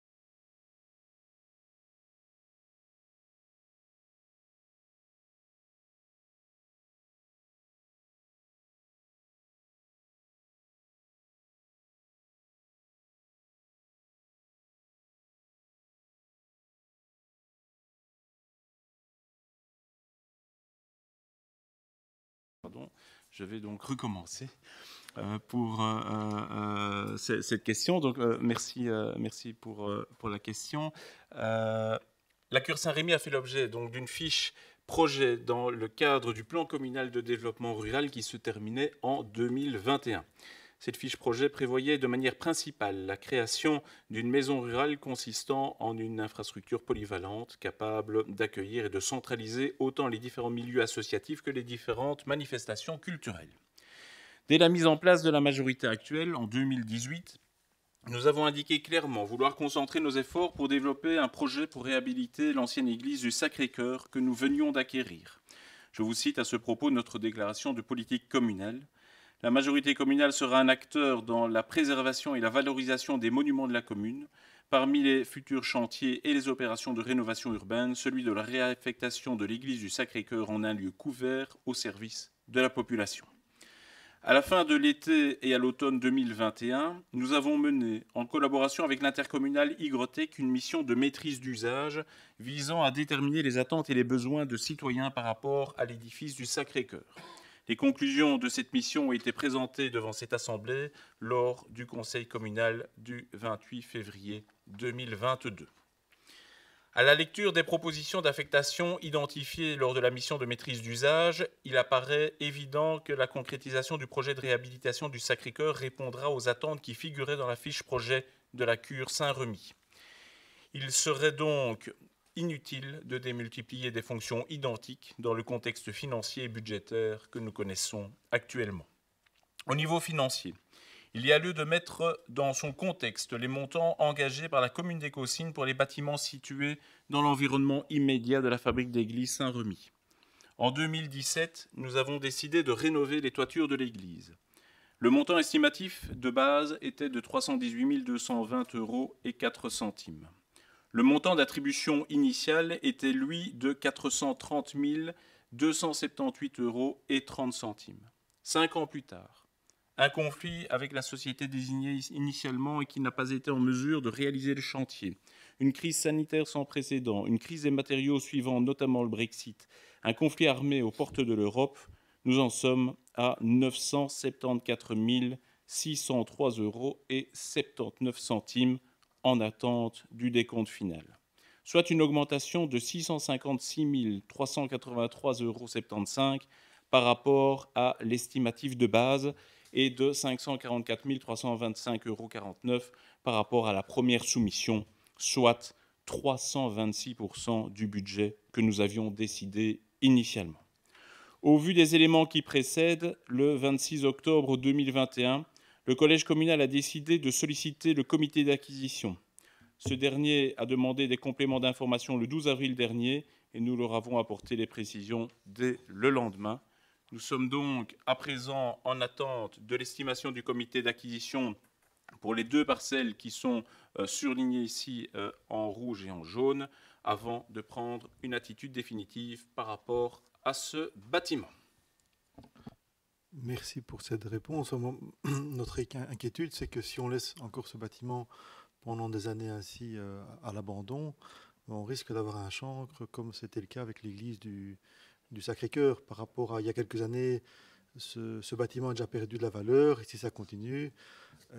Pardon, je vais donc recommencer pour cette question. Donc, merci pour la question. La cure Saint-Rémy a fait l'objet donc d'une fiche projet dans le cadre du plan communal de développement rural qui se terminait en 2021. Cette fiche projet prévoyait de manière principale la création d'une maison rurale consistant en une infrastructure polyvalente capable d'accueillir et de centraliser autant les différents milieux associatifs que les différentes manifestations culturelles. Dès la mise en place de la majorité actuelle, en 2018, nous avons indiqué clairement vouloir concentrer nos efforts pour développer un projet pour réhabiliter l'ancienne église du Sacré-Cœur que nous venions d'acquérir. Je vous cite à ce propos notre déclaration de politique communale. La majorité communale sera un acteur dans la préservation et la valorisation des monuments de la commune. Parmi les futurs chantiers et les opérations de rénovation urbaine, celui de la réaffectation de l'église du Sacré-Cœur en un lieu couvert au service de la population. À la fin de l'été et à l'automne 2021, nous avons mené, en collaboration avec l'intercommunal Hygrotech, une mission de maîtrise d'usage visant à déterminer les attentes et les besoins de citoyens par rapport à l'édifice du Sacré-Cœur. Les conclusions de cette mission ont été présentées devant cette Assemblée lors du Conseil communal du 28 février 2022. À la lecture des propositions d'affectation identifiées lors de la mission de maîtrise d'usage, il apparaît évident que la concrétisation du projet de réhabilitation du Sacré-Cœur répondra aux attentes qui figuraient dans la fiche projet de la cure Saint-Remy. Il serait donc inutile de démultiplier des fonctions identiques dans le contexte financier et budgétaire que nous connaissons actuellement. Au niveau financier, il y a lieu de mettre dans son contexte les montants engagés par la commune d'Écossynes pour les bâtiments situés dans l'environnement immédiat de la fabrique d'église Saint-Remy. En 2017, nous avons décidé de rénover les toitures de l'église. Le montant estimatif de base était de 318 220 € et 4 centimes. Le montant d'attribution initiale était, lui, de 430 278 € et 30 centimes. 5 ans plus tard, un conflit avec la société désignée initialement et qui n'a pas été en mesure de réaliser le chantier, une crise sanitaire sans précédent, une crise des matériaux suivant notamment le Brexit, un conflit armé aux portes de l'Europe, nous en sommes à 974 603 € et 79 centimes en attente du décompte final, soit une augmentation de 656 383,75 € par rapport à l'estimatif de base et de 544 325,49 € par rapport à la première soumission, soit 326% du budget que nous avions décidé initialement. Au vu des éléments qui précèdent, le 26 octobre 2021, le collège communal a décidé de solliciter le comité d'acquisition. Ce dernier a demandé des compléments d'information le 12 avril dernier et nous leur avons apporté les précisions dès le lendemain. Nous sommes donc à présent en attente de l'estimation du comité d'acquisition pour les 2 parcelles qui sont surlignées ici en rouge et en jaune avant de prendre une attitude définitive par rapport à ce bâtiment. Merci pour cette réponse. Notre inquiétude, c'est que si on laisse encore ce bâtiment pendant des années ainsi à l'abandon, on risque d'avoir un chancre comme c'était le cas avec l'église du Sacré-Cœur. Par rapport à il y a quelques années, ce bâtiment a déjà perdu de la valeur et si ça continue,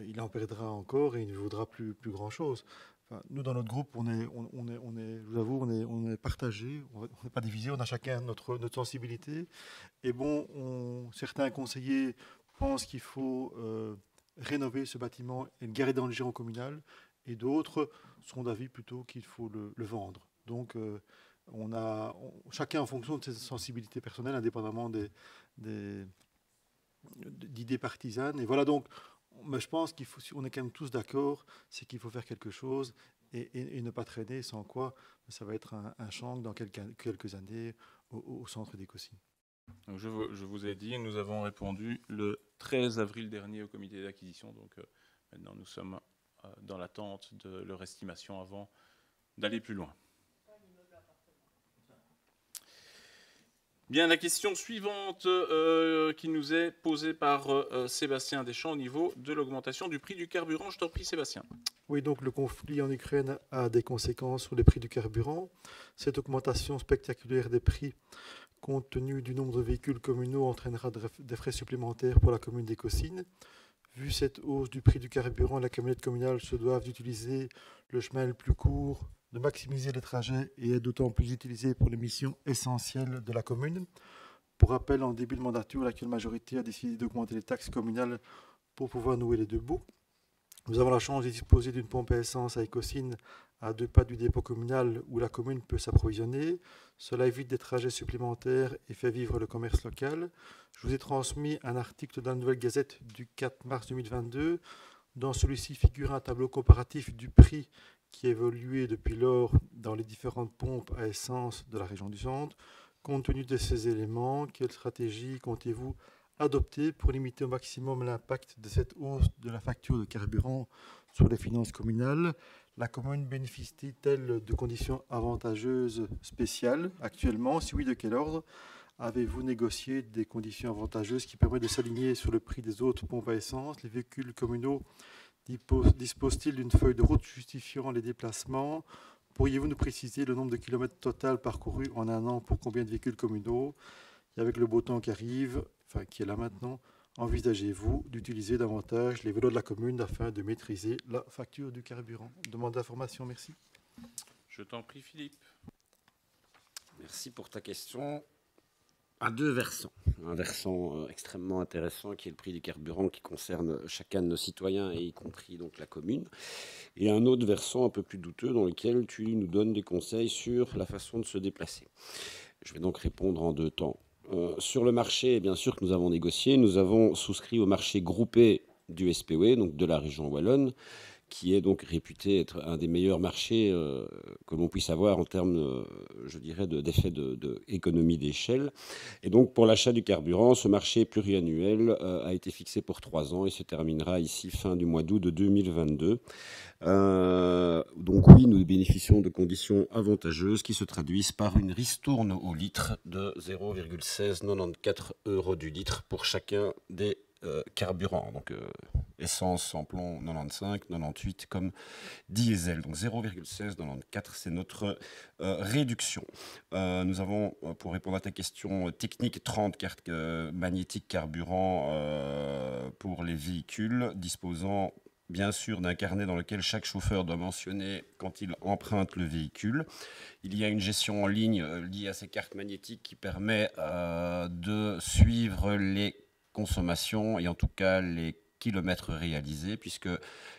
il en perdra encore et il ne vaudra plus grand-chose. Enfin, nous, dans notre groupe, je vous avoue, on est partagés, on n'est pas divisés, on a chacun notre sensibilité. Et bon, certains conseillers pensent qu'il faut rénover ce bâtiment et le garder dans le giron communal, et d'autres sont d'avis plutôt qu'il faut le vendre. Donc, chacun en fonction de ses sensibilités personnelles, indépendamment d'idées partisanes. Et voilà, donc, mais je pense on est quand même tous d'accord, c'est qu'il faut faire quelque chose et ne pas traîner, sans quoi ça va être un champ dans quelques années au centre d'Écossy. Je vous ai dit, nous avons répondu le 13 avril dernier au comité d'acquisition, donc maintenant nous sommes dans l'attente de leur estimation avant d'aller plus loin. Bien, la question suivante qui nous est posée par Sébastien Deschamps au niveau de l'augmentation du prix du carburant. Je t'en prie, Sébastien. Oui, donc le conflit en Ukraine a des conséquences sur les prix du carburant. Cette augmentation spectaculaire des prix, compte tenu du nombre de véhicules communaux, entraînera des frais supplémentaires pour la commune d'Écossy. Vu cette hausse du prix du carburant, la camionnette communale se doit d'utiliser le chemin le plus court, de maximiser les trajets et est d'autant plus utilisée pour les missions essentielles de la commune. Pour rappel, en début de mandature, l'actuelle majorité a décidé d'augmenter les taxes communales pour pouvoir nouer les deux bouts. Nous avons la chance de disposer d'une pompe à essence à Écossy, à 2 pas du dépôt communal où la commune peut s'approvisionner. Cela évite des trajets supplémentaires et fait vivre le commerce local. Je vous ai transmis un article dans la Nouvelle Gazette du 4 mars 2022. Dans celui-ci figure un tableau comparatif du prix qui a évolué depuis lors dans les différentes pompes à essence de la région du Centre. Compte tenu de ces éléments, quelle stratégie comptez-vous adopter pour limiter au maximum l'impact de cette hausse de la facture de carburant sur les finances communales? La commune bénéficie-t-elle de conditions avantageuses spéciales actuellement? Si oui, de quel ordre? Avez-vous négocié des conditions avantageuses qui permettent de s'aligner sur le prix des autres pompes à essence? Les véhicules communaux disposent-ils d'une feuille de route justifiant les déplacements? Pourriez-vous nous préciser le nombre de kilomètres total parcourus en un an pour combien de véhicules communaux? Et avec le beau temps qui arrive, enfin qui est là maintenant, envisagez-vous d'utiliser davantage les vélos de la commune afin de maîtriser la facture du carburant? Demande d'information, merci. Je t'en prie, Philippe. Merci pour ta question. À deux versants. Un versant extrêmement intéressant qui est le prix du carburant qui concerne chacun de nos citoyens et y compris donc la commune. Et un autre versant un peu plus douteux dans lequel tu nous donnes des conseils sur la façon de se déplacer. Je vais donc répondre en deux temps. Sur le marché, bien sûr que nous avons négocié, nous avons souscrit au marché groupé du SPW, donc de la région wallonne, qui est donc réputé être un des meilleurs marchés que l'on puisse avoir en termes, je dirais, d'effet d'économie d'échelle. Et donc, pour l'achat du carburant, ce marché pluriannuel a été fixé pour 3 ans et se terminera ici fin du mois d'août de 2022. Donc oui, nous bénéficions de conditions avantageuses qui se traduisent par une ristourne au litre de 0,1694 € du litre pour chacun des carburant, donc essence, samplon 95, 98 comme diesel, donc 0,1694, c'est notre réduction. Nous avons, pour répondre à ta question technique, 30 cartes magnétiques carburant pour les véhicules disposant bien sûr d'un carnet dans lequel chaque chauffeur doit mentionner quand il emprunte le véhicule. Il y a une gestion en ligne liée à ces cartes magnétiques qui permet de suivre les consommations et en tout cas les kilomètres réalisés, puisque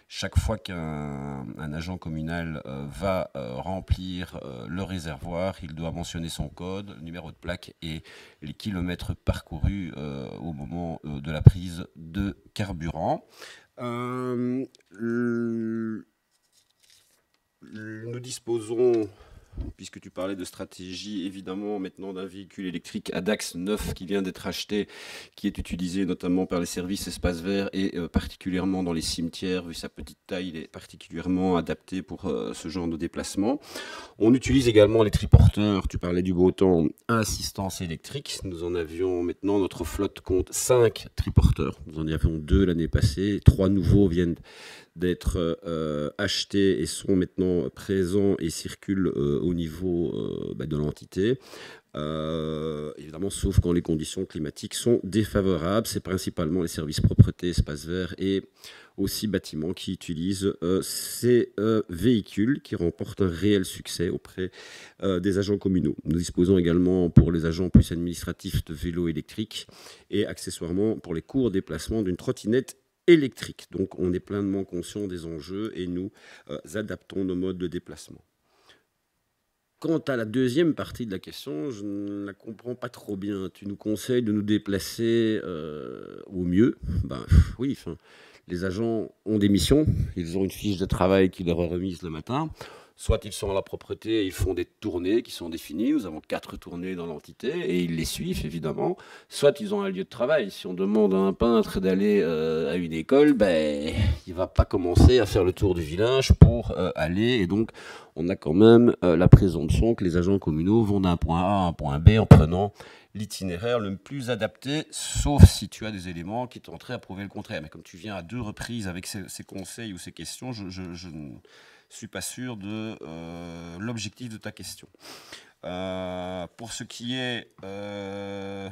chaque fois qu'un agent communal va remplir le réservoir, il doit mentionner son code, le numéro de plaque et les kilomètres parcourus au moment de la prise de carburant. Nous disposons, puisque tu parlais de stratégie, évidemment maintenant d'un véhicule électrique ADAX 9 qui vient d'être acheté, qui est utilisé notamment par les services espaces verts et particulièrement dans les cimetières. Vu sa petite taille, il est particulièrement adapté pour ce genre de déplacement. On utilise également les triporteurs, tu parlais du beau temps, à assistance électrique. Nous en avions maintenant, notre flotte compte 5 triporteurs. Nous en avions 2 l'année passée, 3 nouveaux viennent d'être achetés et sont maintenant présents et circulent au niveau de l'entité. Évidemment, sauf quand les conditions climatiques sont défavorables. C'est principalement les services propreté, espaces verts et aussi bâtiments qui utilisent ces véhicules qui remportent un réel succès auprès des agents communaux. Nous disposons également pour les agents plus administratifs de vélos électriques et accessoirement pour les courts déplacements d'une trottinette électrique. Donc on est pleinement conscient des enjeux et nous adaptons nos modes de déplacement. Quant à la deuxième partie de la question, je ne la comprends pas trop bien. Tu nous conseilles de nous déplacer au mieux. Ben, oui, les agents ont des missions, ils ont une fiche de travail qui leur est remise le matin. Soit ils sont à la propreté et ils font des tournées qui sont définies. Nous avons 4 tournées dans l'entité et ils les suivent évidemment. Soit ils ont un lieu de travail. Si on demande à un peintre d'aller à une école, ben, il ne va pas commencer à faire le tour du village pour aller. Et donc, on a quand même la présomption que les agents communaux vont d'un point A à un point B en prenant l'itinéraire le plus adapté, sauf si tu as des éléments qui tenteraient à prouver le contraire. Mais comme tu viens à 2 reprises avec ces conseils ou ces questions, je ne suis pas sûr de l'objectif de ta question. Pour ce qui est, je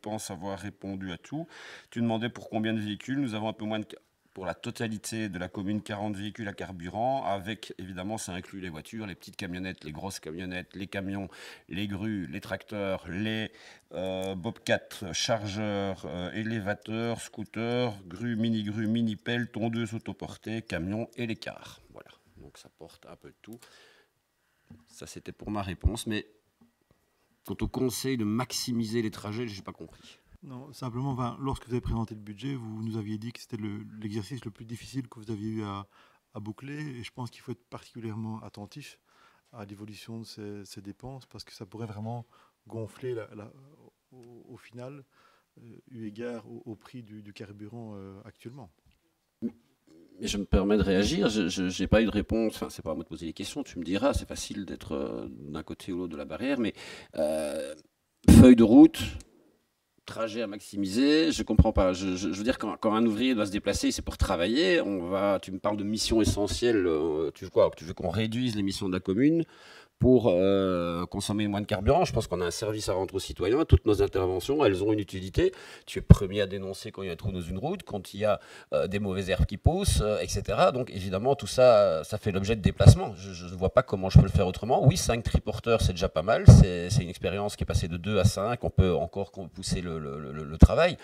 pense avoir répondu à tout. Tu demandais pour combien de véhicules. Nous avons un peu moins de... Pour la totalité de la commune, 40 véhicules à carburant, avec, évidemment, ça inclut les voitures, les petites camionnettes, les grosses camionnettes, les camions, les grues, les tracteurs, les bobcats, chargeurs, élévateurs, scooters, grues, mini-pelles, tondeuses autoportées, camions et les cars. Voilà, donc ça porte un peu de tout. Ça, c'était pour ma réponse, mais quant au conseil de maximiser les trajets, je n'ai pas compris. Non, simplement, lorsque vous avez présenté le budget, vous nous aviez dit que c'était l'exercice le plus difficile que vous aviez eu à boucler. Et je pense qu'il faut être particulièrement attentif à l'évolution de ces dépenses parce que ça pourrait vraiment gonfler au final, eu égard au prix du carburant actuellement. Mais je me permets de réagir, je n'ai pas eu de réponse, enfin, c'est pas à moi de poser les questions, tu me diras, c'est facile d'être d'un côté ou l'autre de la barrière, mais feuille de route, trajet à maximiser, je comprends pas. Je veux dire, quand un ouvrier doit se déplacer, c'est pour travailler. Tu me parles de mission essentielle. Tu veux qu'on réduise les missions de la commune pour consommer moins de carburant. Je pense qu'on a un service à rendre aux citoyens. Toutes nos interventions, elles ont une utilité. Tu es premier à dénoncer quand il y a un trou dans une route, quand il y a des mauvaises herbes qui poussent, etc. Donc évidemment, tout ça, ça fait l'objet de déplacements. Je ne vois pas comment je peux le faire autrement. Oui, 5 triporteurs, c'est déjà pas mal. C'est une expérience qui est passée de 2 à 5. On peut encore pousser le travail.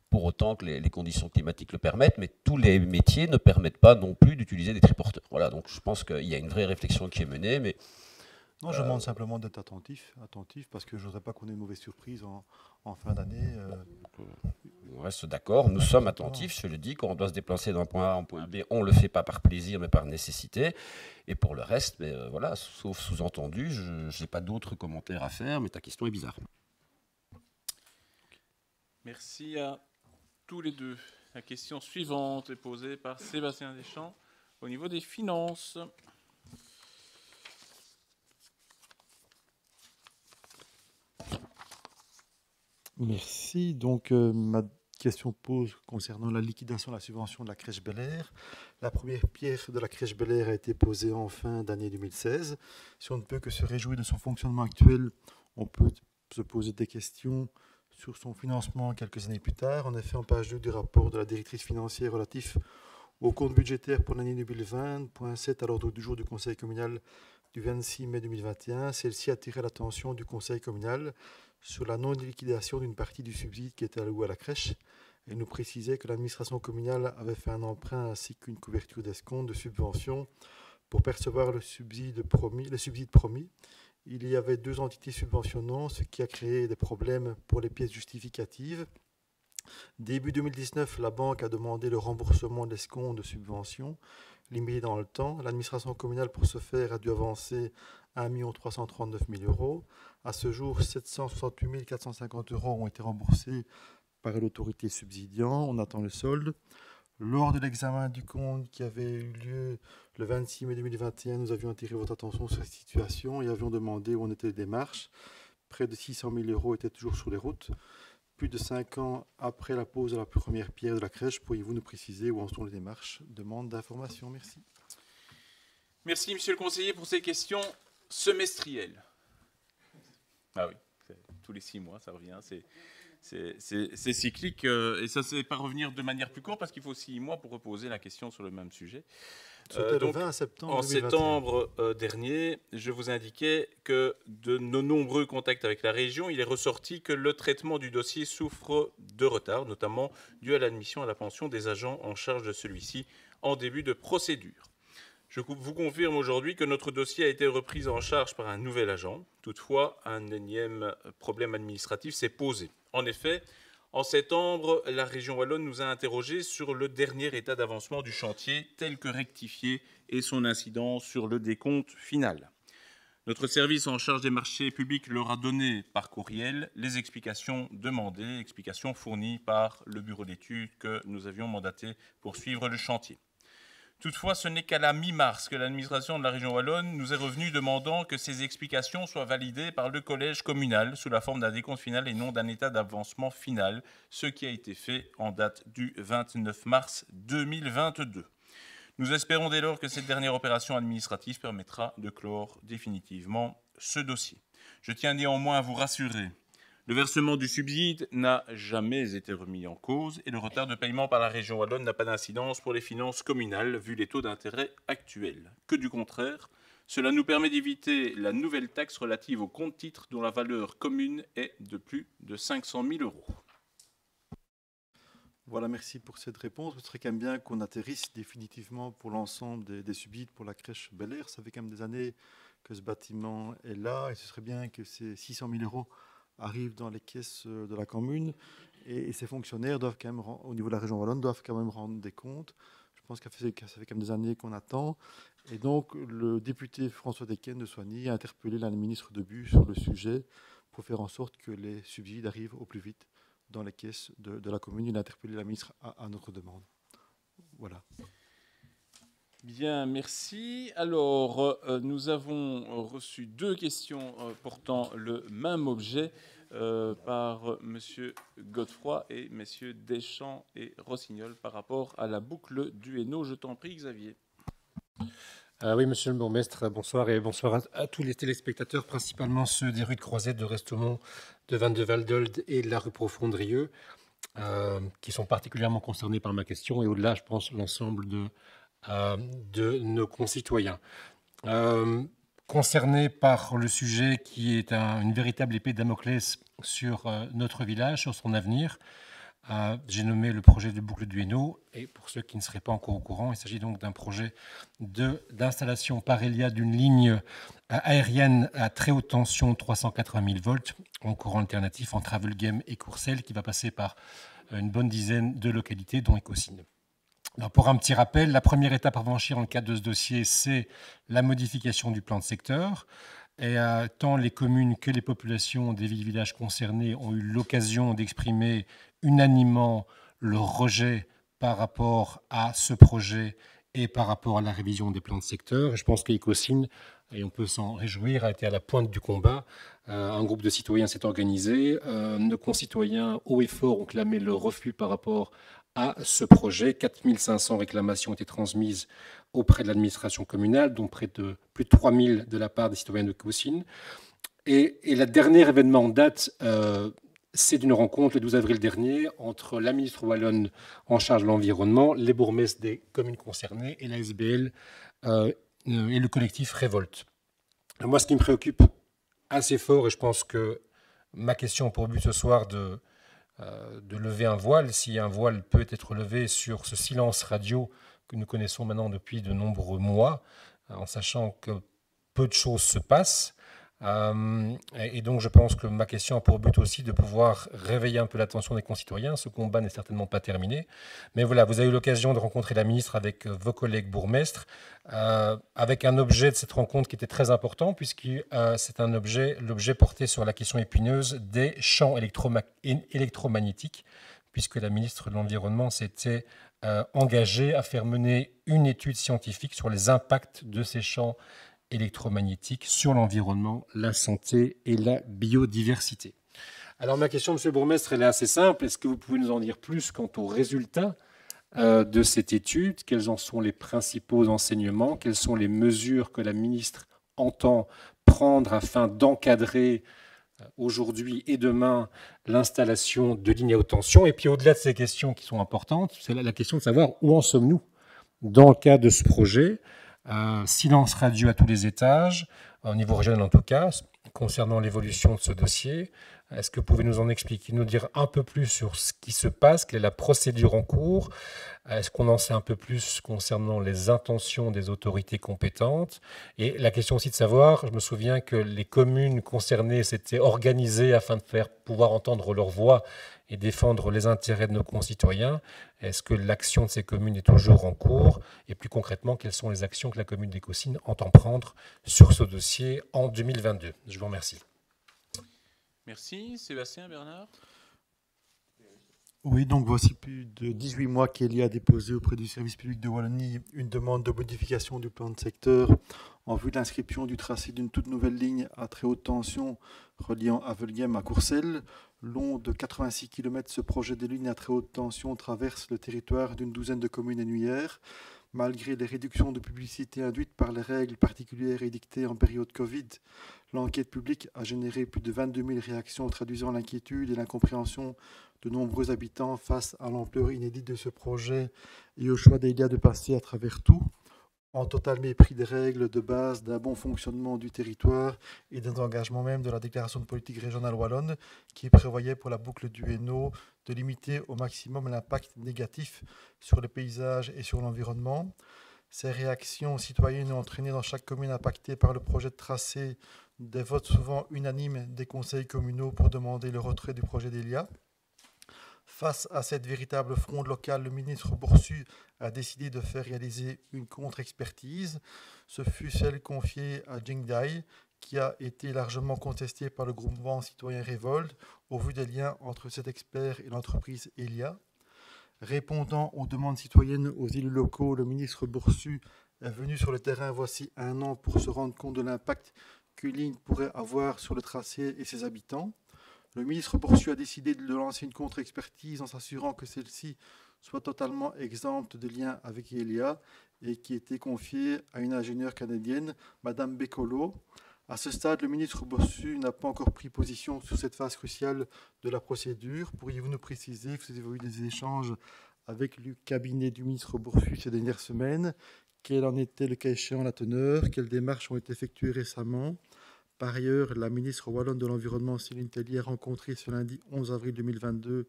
Pour autant que les conditions climatiques le permettent, mais tous les métiers ne permettent pas non plus d'utiliser des triporteurs. Voilà, donc je pense qu'il y a une vraie réflexion qui est menée, mais... Non, je demande simplement d'être attentif, parce que je ne voudrais pas qu'on ait une mauvaise surprise en fin d'année. On reste d'accord, nous sommes attentifs, je le dis, quand on doit se déplacer d'un point A à un point B, on ne le fait pas par plaisir, mais par nécessité. Et pour le reste, voilà, sauf sous-entendu, je n'ai pas d'autres commentaires à faire, mais ta question est bizarre. Merci à tous les deux. La question suivante est posée par Sébastien Deschamps au niveau des finances. Merci. Donc, ma question pose concernant la liquidation de la subvention de la crèche Bel-Air. La première pierre de la crèche Bel-Air a été posée en fin d'année 2016. Si on ne peut que se réjouir de son fonctionnement actuel, on peut se poser des questions sur son financement quelques années plus tard. En effet, en page 2 du rapport de la directrice financière relatif au compte budgétaire pour l'année 2020, point 7 à l'ordre du jour du Conseil communal du 26 mai 2021, celle-ci attirait l'attention du Conseil communal sur la non-liquidation d'une partie du subside qui était alloué à la crèche. Elle nous précisait que l'administration communale avait fait un emprunt ainsi qu'une couverture d'escompte de subvention pour percevoir le subside promis. Il y avait 2 entités subventionnant, ce qui a créé des problèmes pour les pièces justificatives. Début 2019, la banque a demandé le remboursement d'escompte de subvention limité dans le temps. L'administration communale, pour ce faire, a dû avancer 1 339 000 €. À ce jour, 768 450 € ont été remboursés par l'autorité subsidiant. On attend le solde. Lors de l'examen du compte qui avait eu lieu le 26 mai 2021, nous avions attiré votre attention sur cette situation et avions demandé où en étaient les démarches. Près de 600 000 € étaient toujours sur les routes. Plus de 5 ans après la pose de la première pierre de la crèche, pourriez-vous nous préciser où en sont les démarches? Demande d'information, merci. Merci, monsieur le conseiller, pour ces questions semestrielles. Ah oui, tous les 6 mois, ça revient, c'est cyclique. Et ça, c'est pas revenir de manière plus courte, parce qu'il faut 6 mois pour reposer la question sur le même sujet. C'était le 20 septembre en 2021. septembre dernier, je vous indiquais que de nos nombreux contacts avec la région, il est ressorti que le traitement du dossier souffre de retard, notamment dû à l'admission à la pension des agents en charge de celui-ci en début de procédure. Je vous confirme aujourd'hui que notre dossier a été repris en charge par un nouvel agent. Toutefois, un énième problème administratif s'est posé. En effet, en septembre, la région wallonne nous a interrogés sur le dernier état d'avancement du chantier tel que rectifié et son incidence sur le décompte final. Notre service en charge des marchés publics leur a donné par courriel les explications demandées, explications fournies par le bureau d'études que nous avions mandaté pour suivre le chantier. Toutefois, ce n'est qu'à la mi-mars que l'administration de la région wallonne nous est revenue demandant que ces explications soient validées par le collège communal sous la forme d'un décompte final et non d'un état d'avancement final, ce qui a été fait en date du 29 mars 2022. Nous espérons dès lors que cette dernière opération administrative permettra de clore définitivement ce dossier. Je tiens néanmoins à vous rassurer. Le versement du subside n'a jamais été remis en cause et le retard de paiement par la région wallonne n'a pas d'incidence pour les finances communales vu les taux d'intérêt actuels. Que du contraire, cela nous permet d'éviter la nouvelle taxe relative aux comptes titres dont la valeur commune est de plus de 500 000 €. Voilà, merci pour cette réponse. Ce serait quand même bien qu'on atterrisse définitivement pour l'ensemble des subsides pour la crèche Bel Air. Ça fait quand même des années que ce bâtiment est là et ce serait bien que ces 600 000 € arrivent dans les caisses de la commune et ces fonctionnaires doivent quand même, au niveau de la région wallonne, doivent quand même rendre des comptes. Je pense que ça fait quand même des années qu'on attend. Et donc, le député François Desquesnes de Soigny a interpellé la ministre Debus sur le sujet pour faire en sorte que les subsides arrivent au plus vite dans les caisses de la commune. Il a interpellé la ministre à notre demande. Voilà. Bien, merci. Alors, nous avons reçu 2 questions portant le même objet par M. Godefroy et M. Deschamps et Rossignol par rapport à la boucle du Hainaut. Je t'en prie, Xavier. Oui, monsieur le bourgmestre, bonsoir et bonsoir à tous les téléspectateurs, principalement ceux des rues de Croisette, de Restomont, de Van-de-Valdold et de la rue Profondrieux, qui sont particulièrement concernés par ma question et au-delà, je pense, l'ensemble de nos concitoyens. Concernés par le sujet qui est une véritable épée de Damoclès sur notre village, sur son avenir, j'ai nommé le projet de boucle du Hainaut, et pour ceux qui ne seraient pas encore au courant, il s'agit donc d'un projet d'installation par Elia d'une ligne aérienne à très haute tension 380 000 volts en courant alternatif entre Avelgem et Courcelles qui va passer par une bonne dizaine de localités dont Écosine. Alors pour un petit rappel, la première étape à franchir dans le cadre de ce dossier, c'est la modification du plan de secteur. Et tant les communes que les populations des villes-villages concernés ont eu l'occasion d'exprimer unanimement leur rejet par rapport à ce projet et par rapport à la révision des plans de secteur. Et je pense qu'Écosine, et on peut s'en réjouir, a été à la pointe du combat. Un groupe de citoyens s'est organisé. Nos concitoyens haut et fort ont clamé leur refus par rapport à ce projet. 4500 réclamations ont été transmises auprès de l'administration communale, dont plus de 3000 de la part des citoyens de Écosine. Et le dernier événement en date, c'est d'une rencontre le 12 avril dernier entre la ministre wallonne en charge de l'environnement, les bourgmestres des communes concernées et la SBL et le collectif Révolte. Moi, ce qui me préoccupe assez fort, et je pense que ma question a pour but ce soir de lever un voile, si un voile peut être levé sur ce silence radio que nous connaissons maintenant depuis de nombreux mois, en sachant que peu de choses se passent. Et donc je pense que ma question a pour but aussi de pouvoir réveiller un peu l'attention des concitoyens. Ce combat n'est certainement pas terminé. Mais voilà, vous avez eu l'occasion de rencontrer la ministre avec vos collègues bourgmestres, avec un objet de cette rencontre qui était très important, puisque c'est l'objet porté sur la question épineuse des champs électromagnétiques, puisque la ministre de l'Environnement s'était engagée à faire mener une étude scientifique sur les impacts de ces champs électromagnétiques sur l'environnement, la santé et la biodiversité. Alors ma question, monsieur le bourgmestre, elle est assez simple. Est-ce que vous pouvez nous en dire plus quant aux résultats de cette étude? Quels en sont les principaux enseignements? Quelles sont les mesures que la ministre entend prendre afin d'encadrer aujourd'hui et demain l'installation de lignes à haute tension? Et puis au-delà de ces questions qui sont importantes, c'est la question de savoir où en sommes-nous dans le cadre de ce projet. Silence radio à tous les étages, au niveau régional en tout cas, concernant l'évolution de ce dossier. Est-ce que vous pouvez nous en expliquer, nous dire un peu plus sur ce qui se passe, quelle est la procédure en cours? Est-ce qu'on en sait un peu plus concernant les intentions des autorités compétentes? Et la question aussi de savoir, je me souviens que les communes concernées s'étaient organisées afin de faire pouvoir entendre leur voix et défendre les intérêts de nos concitoyens. Est-ce que l'action de ces communes est toujours en cours? Et plus concrètement, quelles sont les actions que la commune d'Écossynes entend prendre sur ce dossier en 2022? Je vous remercie. Merci. Sébastien, Bernard? Oui, donc voici plus de 18 mois qu'Elia a déposé auprès du service public de Wallonie une demande de modification du plan de secteur en vue de l'inscription du tracé d'une toute nouvelle ligne à très haute tension reliant Avelgem à Courcelles. Long de 86 km, ce projet de ligne à très haute tension traverse le territoire d'une douzaine de communes annuaires. Malgré les réductions de publicité induites par les règles particulières édictées en période Covid, l'enquête publique a généré plus de 22 000 réactions traduisant l'inquiétude et l'incompréhension de nombreux habitants face à l'ampleur inédite de ce projet et au choix d'Elia de passer à travers tout, en total mépris des règles de base d'un bon fonctionnement du territoire et des engagements même de la déclaration de politique régionale wallonne qui prévoyait pour la boucle du Hainaut de limiter au maximum l'impact négatif sur le paysage et sur l'environnement. Ces réactions citoyennes ont entraîné dans chaque commune impactée par le projet de tracé des votes souvent unanimes des conseils communaux pour demander le retrait du projet d'Elia. Face à cette véritable fronde locale, le ministre Boursu a décidé de faire réaliser une contre-expertise. Ce fut celle confiée à Jingdai, qui a été largement contestée par le groupement citoyen Révolte au vu des liens entre cet expert et l'entreprise Elia. Répondant aux demandes citoyennes aux élus locaux, le ministre Boursu est venu sur le terrain voici un an pour se rendre compte de l'impact qu'une ligne pourrait avoir sur le tracé et ses habitants. Le ministre Boursu a décidé de lancer une contre-expertise en s'assurant que celle-ci soit totalement exempte de lien avec Elia et qui était confiée à une ingénieure canadienne, Madame Bekolo. À ce stade, le ministre Boursu n'a pas encore pris position sur cette phase cruciale de la procédure. Pourriez-vous nous préciser que vous avez eu des échanges avec le cabinet du ministre Boursu ces dernières semaines? Quel en était le cas échéant la teneur? Quelles démarches ont été effectuées récemment? Par ailleurs, la ministre wallonne de l'Environnement, Céline Tellier, a rencontré ce lundi 11 avril 2022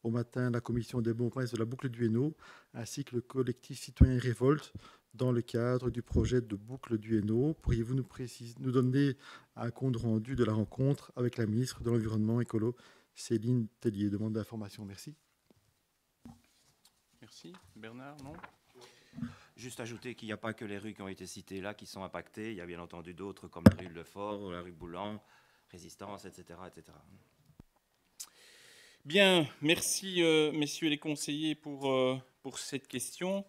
au matin la commission des bons princes de la boucle du Hainaut, ainsi que le collectif citoyen Révolte, dans le cadre du projet de boucle du Hainaut. Pourriez-vous nous donner un compte rendu de la rencontre avec la ministre de l'Environnement écolo, Céline Tellier? Demande d'information. Merci. Merci. Bernard, non? Juste ajouter qu'il n'y a pas que les rues qui ont été citées là qui sont impactées. Il y a bien entendu d'autres comme la rue Lefort, la rue Boulan, Résistance, etc., etc. Bien, merci messieurs les conseillers pour cette question.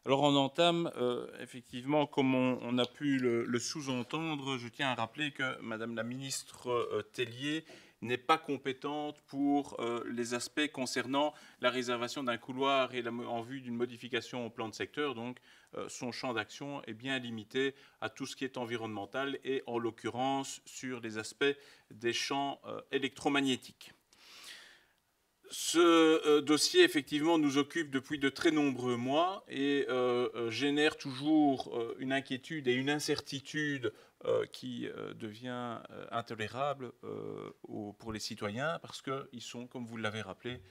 Alors on entame, effectivement, comme on a pu le sous-entendre, je tiens à rappeler que Madame la ministre Tellier n'est pas compétente pour les aspects concernant la réservation d'un couloir et en vue d'une modification au plan de secteur. Donc son champ d'action est bien limité à tout ce qui est environnemental et en l'occurrence sur les aspects des champs électromagnétiques. Ce dossier, effectivement, nous occupe depuis de très nombreux mois et génère toujours une inquiétude et une incertitude qui devient intolérable pour les citoyens parce qu'ils sont, comme vous l'avez rappelé,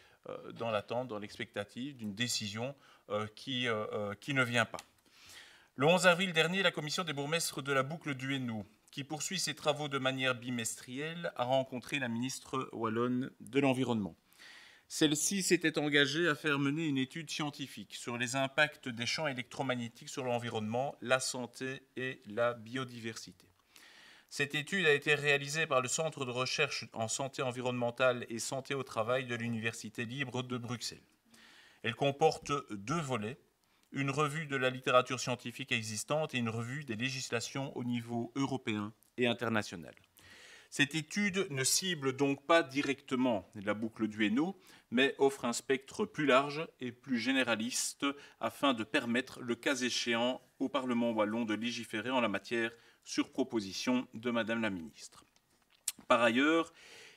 dans l'attente, dans l'expectative d'une décision qui ne vient pas. Le 11 avril dernier, la commission des bourgmestres de la boucle du Hainaut, qui poursuit ses travaux de manière bimestrielle, a rencontré la ministre wallonne de l'Environnement. Celle-ci s'était engagée à faire mener une étude scientifique sur les impacts des champs électromagnétiques sur l'environnement, la santé et la biodiversité. Cette étude a été réalisée par le Centre de recherche en santé environnementale et santé au travail de l'Université libre de Bruxelles. Elle comporte 2 volets, une revue de la littérature scientifique existante et une revue des législations au niveau européen et international. Cette étude ne cible donc pas directement la boucle du Hainaut, mais offre un spectre plus large et plus généraliste afin de permettre, le cas échéant, au Parlement wallon de légiférer en la matière sur proposition de Madame la ministre. Par ailleurs,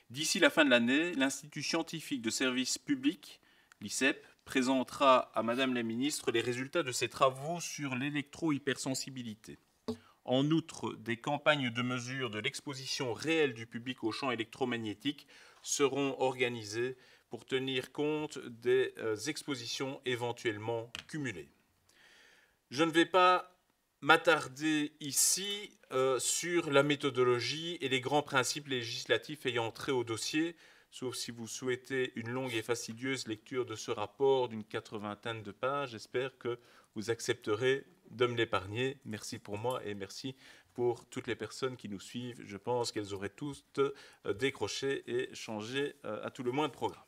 d'ici la fin de l'année, l'Institut scientifique de service public, l'ICEP, présentera à Madame la ministre les résultats de ses travaux sur l'électro-hypersensibilité. En outre, des campagnes de mesure de l'exposition réelle du public aux champs électromagnétiques seront organisées pour tenir compte des expositions éventuellement cumulées. Je ne vais pas m'attarder ici sur la méthodologie et les grands principes législatifs ayant trait au dossier, sauf si vous souhaitez une longue et fastidieuse lecture de ce rapport d'une 80aine de pages. J'espère que vous accepterez de me l'épargner. Merci pour moi et merci pour toutes les personnes qui nous suivent. Je pense qu'elles auraient toutes décroché et changé à tout le moins de programme.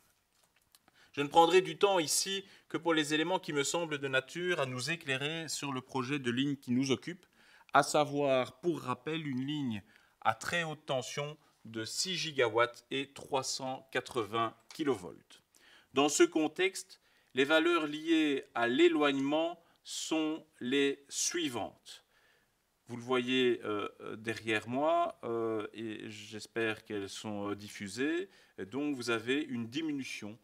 Je ne prendrai du temps ici que pour les éléments qui me semblent de nature à nous éclairer sur le projet de ligne qui nous occupe, à savoir, pour rappel, une ligne à très haute tension de 6 gigawatts et 380 kV. Dans ce contexte, les valeurs liées à l'éloignement sont les suivantes. Vous le voyez derrière moi et j'espère qu'elles sont diffusées. Donc vous avez une diminution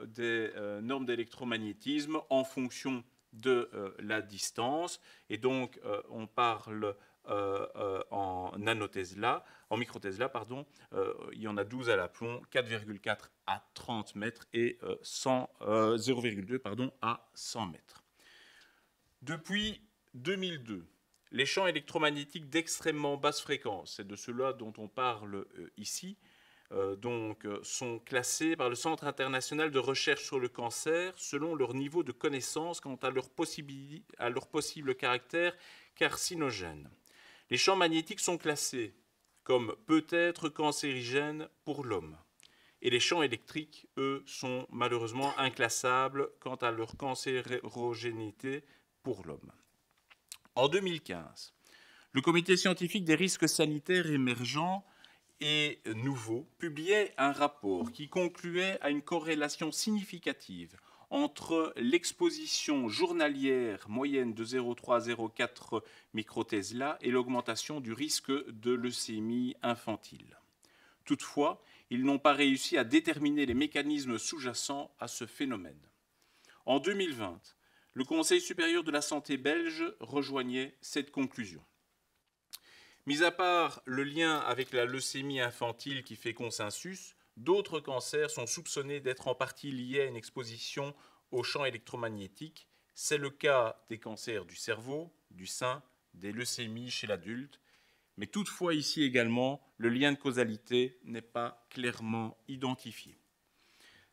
des normes d'électromagnétisme en fonction de la distance. Et donc, on parle en nanotesla, en microtesla, pardon. Il y en a 12 à l'aplomb, 4,4 à 30 mètres et 0,2 à 100 mètres. Depuis 2002, les champs électromagnétiques d'extrêmement basse fréquence, c'est de cela dont on parle ici, sont classés par le Centre international de recherche sur le cancer selon leur niveau de connaissance quant à leur possible caractère carcinogène. Les champs magnétiques sont classés comme peut-être cancérigènes pour l'homme. Et les champs électriques, eux, sont malheureusement inclassables quant à leur cancérogénité pour l'homme. En 2015, le Comité scientifique des risques sanitaires émergents et nouveau publiait un rapport qui concluait à une corrélation significative entre l'exposition journalière moyenne de 0,3 à 0,4 microtesla et l'augmentation du risque de leucémie infantile. Toutefois, ils n'ont pas réussi à déterminer les mécanismes sous-jacents à ce phénomène. En 2020, le Conseil supérieur de la santé belge rejoignait cette conclusion. Mis à part le lien avec la leucémie infantile qui fait consensus, d'autres cancers sont soupçonnés d'être en partie liés à une exposition aux champs électromagnétiques. C'est le cas des cancers du cerveau, du sein, des leucémies chez l'adulte. Mais toutefois, ici également, le lien de causalité n'est pas clairement identifié.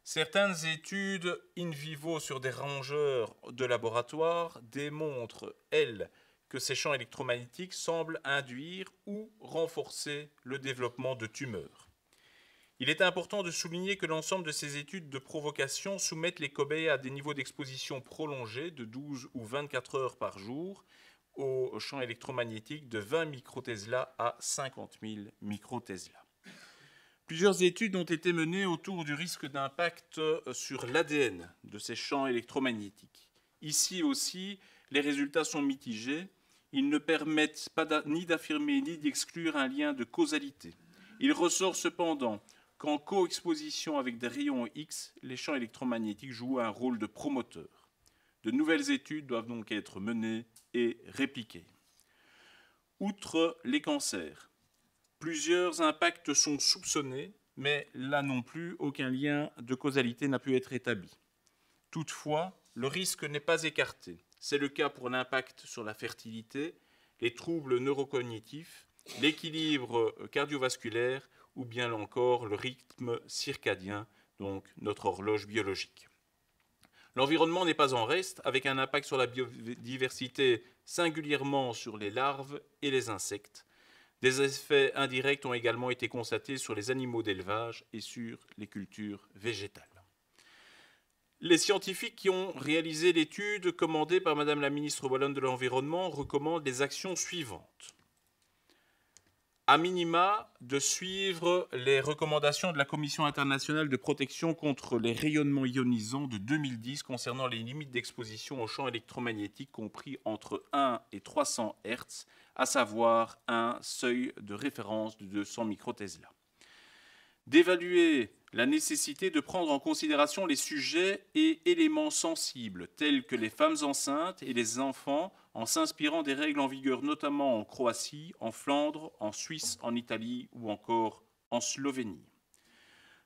Certaines études in vivo sur des rongeurs de laboratoire démontrent, elles, que ces champs électromagnétiques semblent induire ou renforcer le développement de tumeurs. Il est important de souligner que l'ensemble de ces études de provocation soumettent les cobayes à des niveaux d'exposition prolongés de 12 ou 24 heures par jour aux champs électromagnétiques de 20 microtesla à 50 000 microtesla. Plusieurs études ont été menées autour du risque d'impact sur l'ADN de ces champs électromagnétiques. Ici aussi, les résultats sont mitigés. Ils ne permettent pas ni d'affirmer ni d'exclure un lien de causalité. Il ressort cependant qu'en co-exposition avec des rayons X, les champs électromagnétiques jouent un rôle de promoteur. De nouvelles études doivent donc être menées et répliquées. Outre les cancers, plusieurs impacts sont soupçonnés, mais là non plus, aucun lien de causalité n'a pu être établi. Toutefois, le risque n'est pas écarté. C'est le cas pour l'impact sur la fertilité, les troubles neurocognitifs, l'équilibre cardiovasculaire ou bien encore le rythme circadien, donc notre horloge biologique. L'environnement n'est pas en reste, avec un impact sur la biodiversité, singulièrement sur les larves et les insectes. Des effets indirects ont également été constatés sur les animaux d'élevage et sur les cultures végétales. Les scientifiques qui ont réalisé l'étude commandée par Madame la ministre wallonne de l'Environnement recommandent les actions suivantes. A minima, de suivre les recommandations de la Commission internationale de protection contre les rayonnements ionisants de 2010 concernant les limites d'exposition aux champs électromagnétiques compris entre 1 et 300 Hz, à savoir un seuil de référence de 200 microtesla. d'évaluer la nécessité de prendre en considération les sujets et éléments sensibles tels que les femmes enceintes et les enfants en s'inspirant des règles en vigueur notamment en Croatie, en Flandre, en Suisse, en Italie ou encore en Slovénie.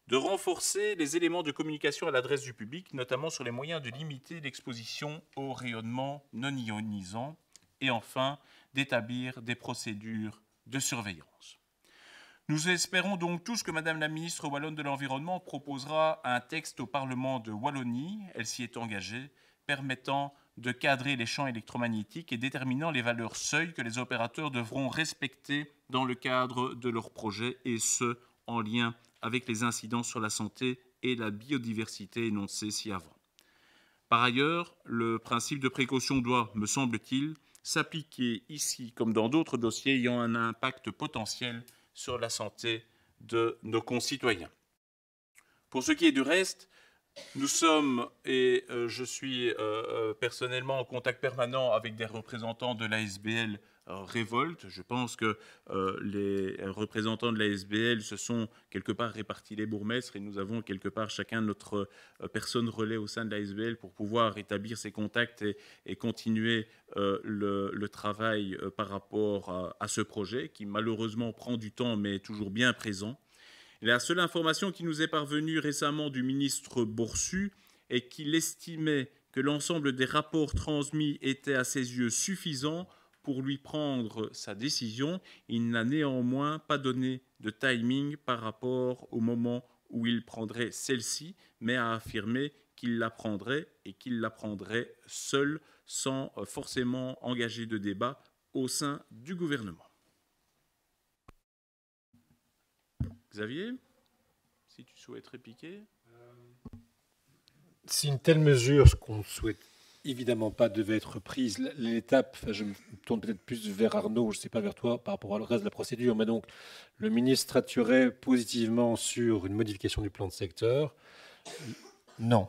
De renforcer les éléments de communication à l'adresse du public, notamment sur les moyens de limiter l'exposition au rayonnement non ionisant et enfin d'établir des procédures de surveillance. Nous espérons donc tous que Madame la ministre wallonne de l'Environnement proposera un texte au Parlement de Wallonie, elle s'y est engagée, permettant de cadrer les champs électromagnétiques et déterminant les valeurs seuils que les opérateurs devront respecter dans le cadre de leurs projets, et ce, en lien avec les incidences sur la santé et la biodiversité énoncés ci-avant. Par ailleurs, le principe de précaution doit, me semble-t-il, s'appliquer ici comme dans d'autres dossiers ayant un impact potentiel sur la santé de nos concitoyens. Pour ce qui est du reste, nous sommes, et je suis personnellement en contact permanent avec des représentants de l'ASBL Révolte. Je pense que les représentants de l'ASBL se sont quelque part répartis les bourgmestres et nous avons quelque part chacun notre personne relais au sein de l'ASBL pour pouvoir établir ces contacts et continuer le travail par rapport à ce projet qui malheureusement prend du temps mais est toujours bien présent. La seule information qui nous est parvenue récemment du ministre Boursu est qu'il estimait que l'ensemble des rapports transmis étaient à ses yeux suffisants pour lui prendre sa décision. Il n'a néanmoins pas donné de timing par rapport au moment où il prendrait celle-ci, mais a affirmé qu'il la prendrait et qu'il la prendrait seul, sans forcément engager de débat au sein du gouvernement. Xavier, si tu souhaites répliquer. Si une telle mesure, ce qu'on souhaite évidemment pas devait être prise, l'étape, je me tourne peut-être plus vers Arnaud, je ne sais pas vers toi par rapport au reste de la procédure, mais donc le ministre statuerait positivement sur une modification du plan de secteur. Non.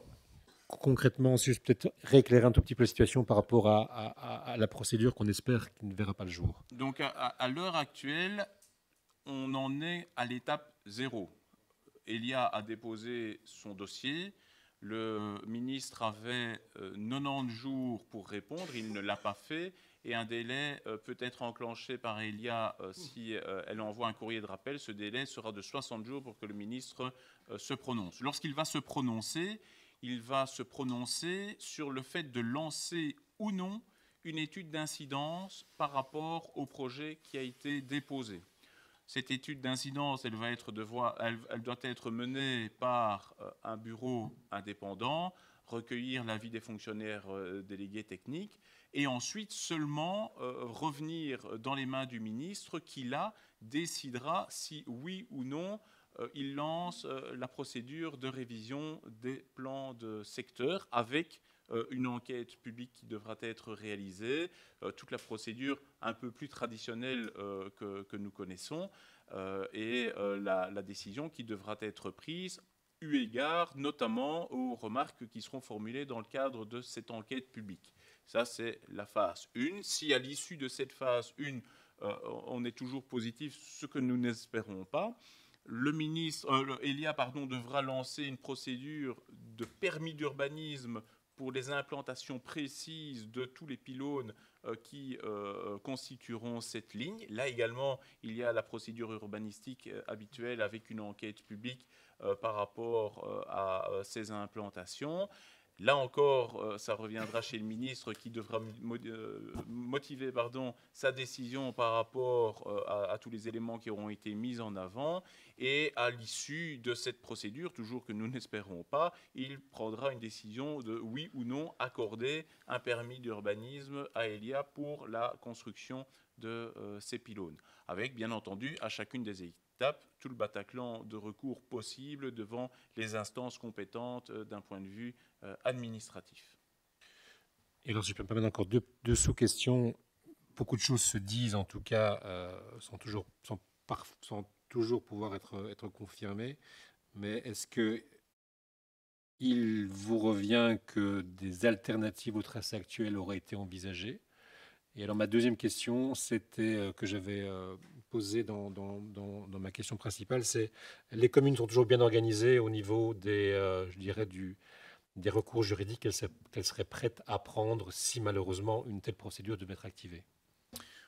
Concrètement, si je peux peut-être rééclairer un tout petit peu la situation par rapport à la procédure qu'on espère qui ne verra pas le jour. Donc à l'heure actuelle, on en est à l'étape 0. Elia a déposé son dossier. Le ministre avait 90 jours pour répondre. Il ne l'a pas fait. Et un délai peut être enclenché par Elia si elle envoie un courrier de rappel. Ce délai sera de 60 jours pour que le ministre se prononce. Lorsqu'il va se prononcer, il va se prononcer sur le fait de lancer ou non une étude d'incidence par rapport au projet qui a été déposé. Cette étude d'incidence, elle doit être menée par un bureau indépendant, recueillir l'avis des fonctionnaires délégués techniques et ensuite seulement revenir dans les mains du ministre qui, là, décidera si oui ou non il lance la procédure de révision des plans de secteur avec une enquête publique qui devra être réalisée, toute la procédure un peu plus traditionnelle que nous connaissons, et la décision qui devra être prise eu égard notamment aux remarques qui seront formulées dans le cadre de cette enquête publique. Ça, c'est la phase 1. Si à l'issue de cette phase 1, on est toujours positif, ce que nous n'espérons pas, le ministre, Elia devra lancer une procédure de permis d'urbanisme pour les implantations précises de tous les pylônes qui constitueront cette ligne. Là également, il y a la procédure urbanistique habituelle avec une enquête publique par rapport à ces implantations. Là encore, ça reviendra chez le ministre qui devra motiver sa décision par rapport à tous les éléments qui auront été mis en avant. Et à l'issue de cette procédure, toujours que nous n'espérons pas, il prendra une décision de oui ou non accorder un permis d'urbanisme à Elia pour la construction de ces pylônes. Avec, bien entendu, à chacune des étapes, tout le Bataclan de recours possible devant les instances compétentes d'un point de vue administratif. Et alors, si je peux me permettre encore deux sous-questions. Beaucoup de choses se disent, en tout cas, sans toujours pouvoir être confirmées. Mais est-ce qu'il vous revient que des alternatives au tracé actuel auraient été envisagées? Et alors ma deuxième question, c'était que j'avais posée dans ma question principale, c'est les communes sont toujours bien organisées au niveau des, je dirais, des recours juridiques qu'elles seraient prêtes à prendre si malheureusement une telle procédure devait être activée.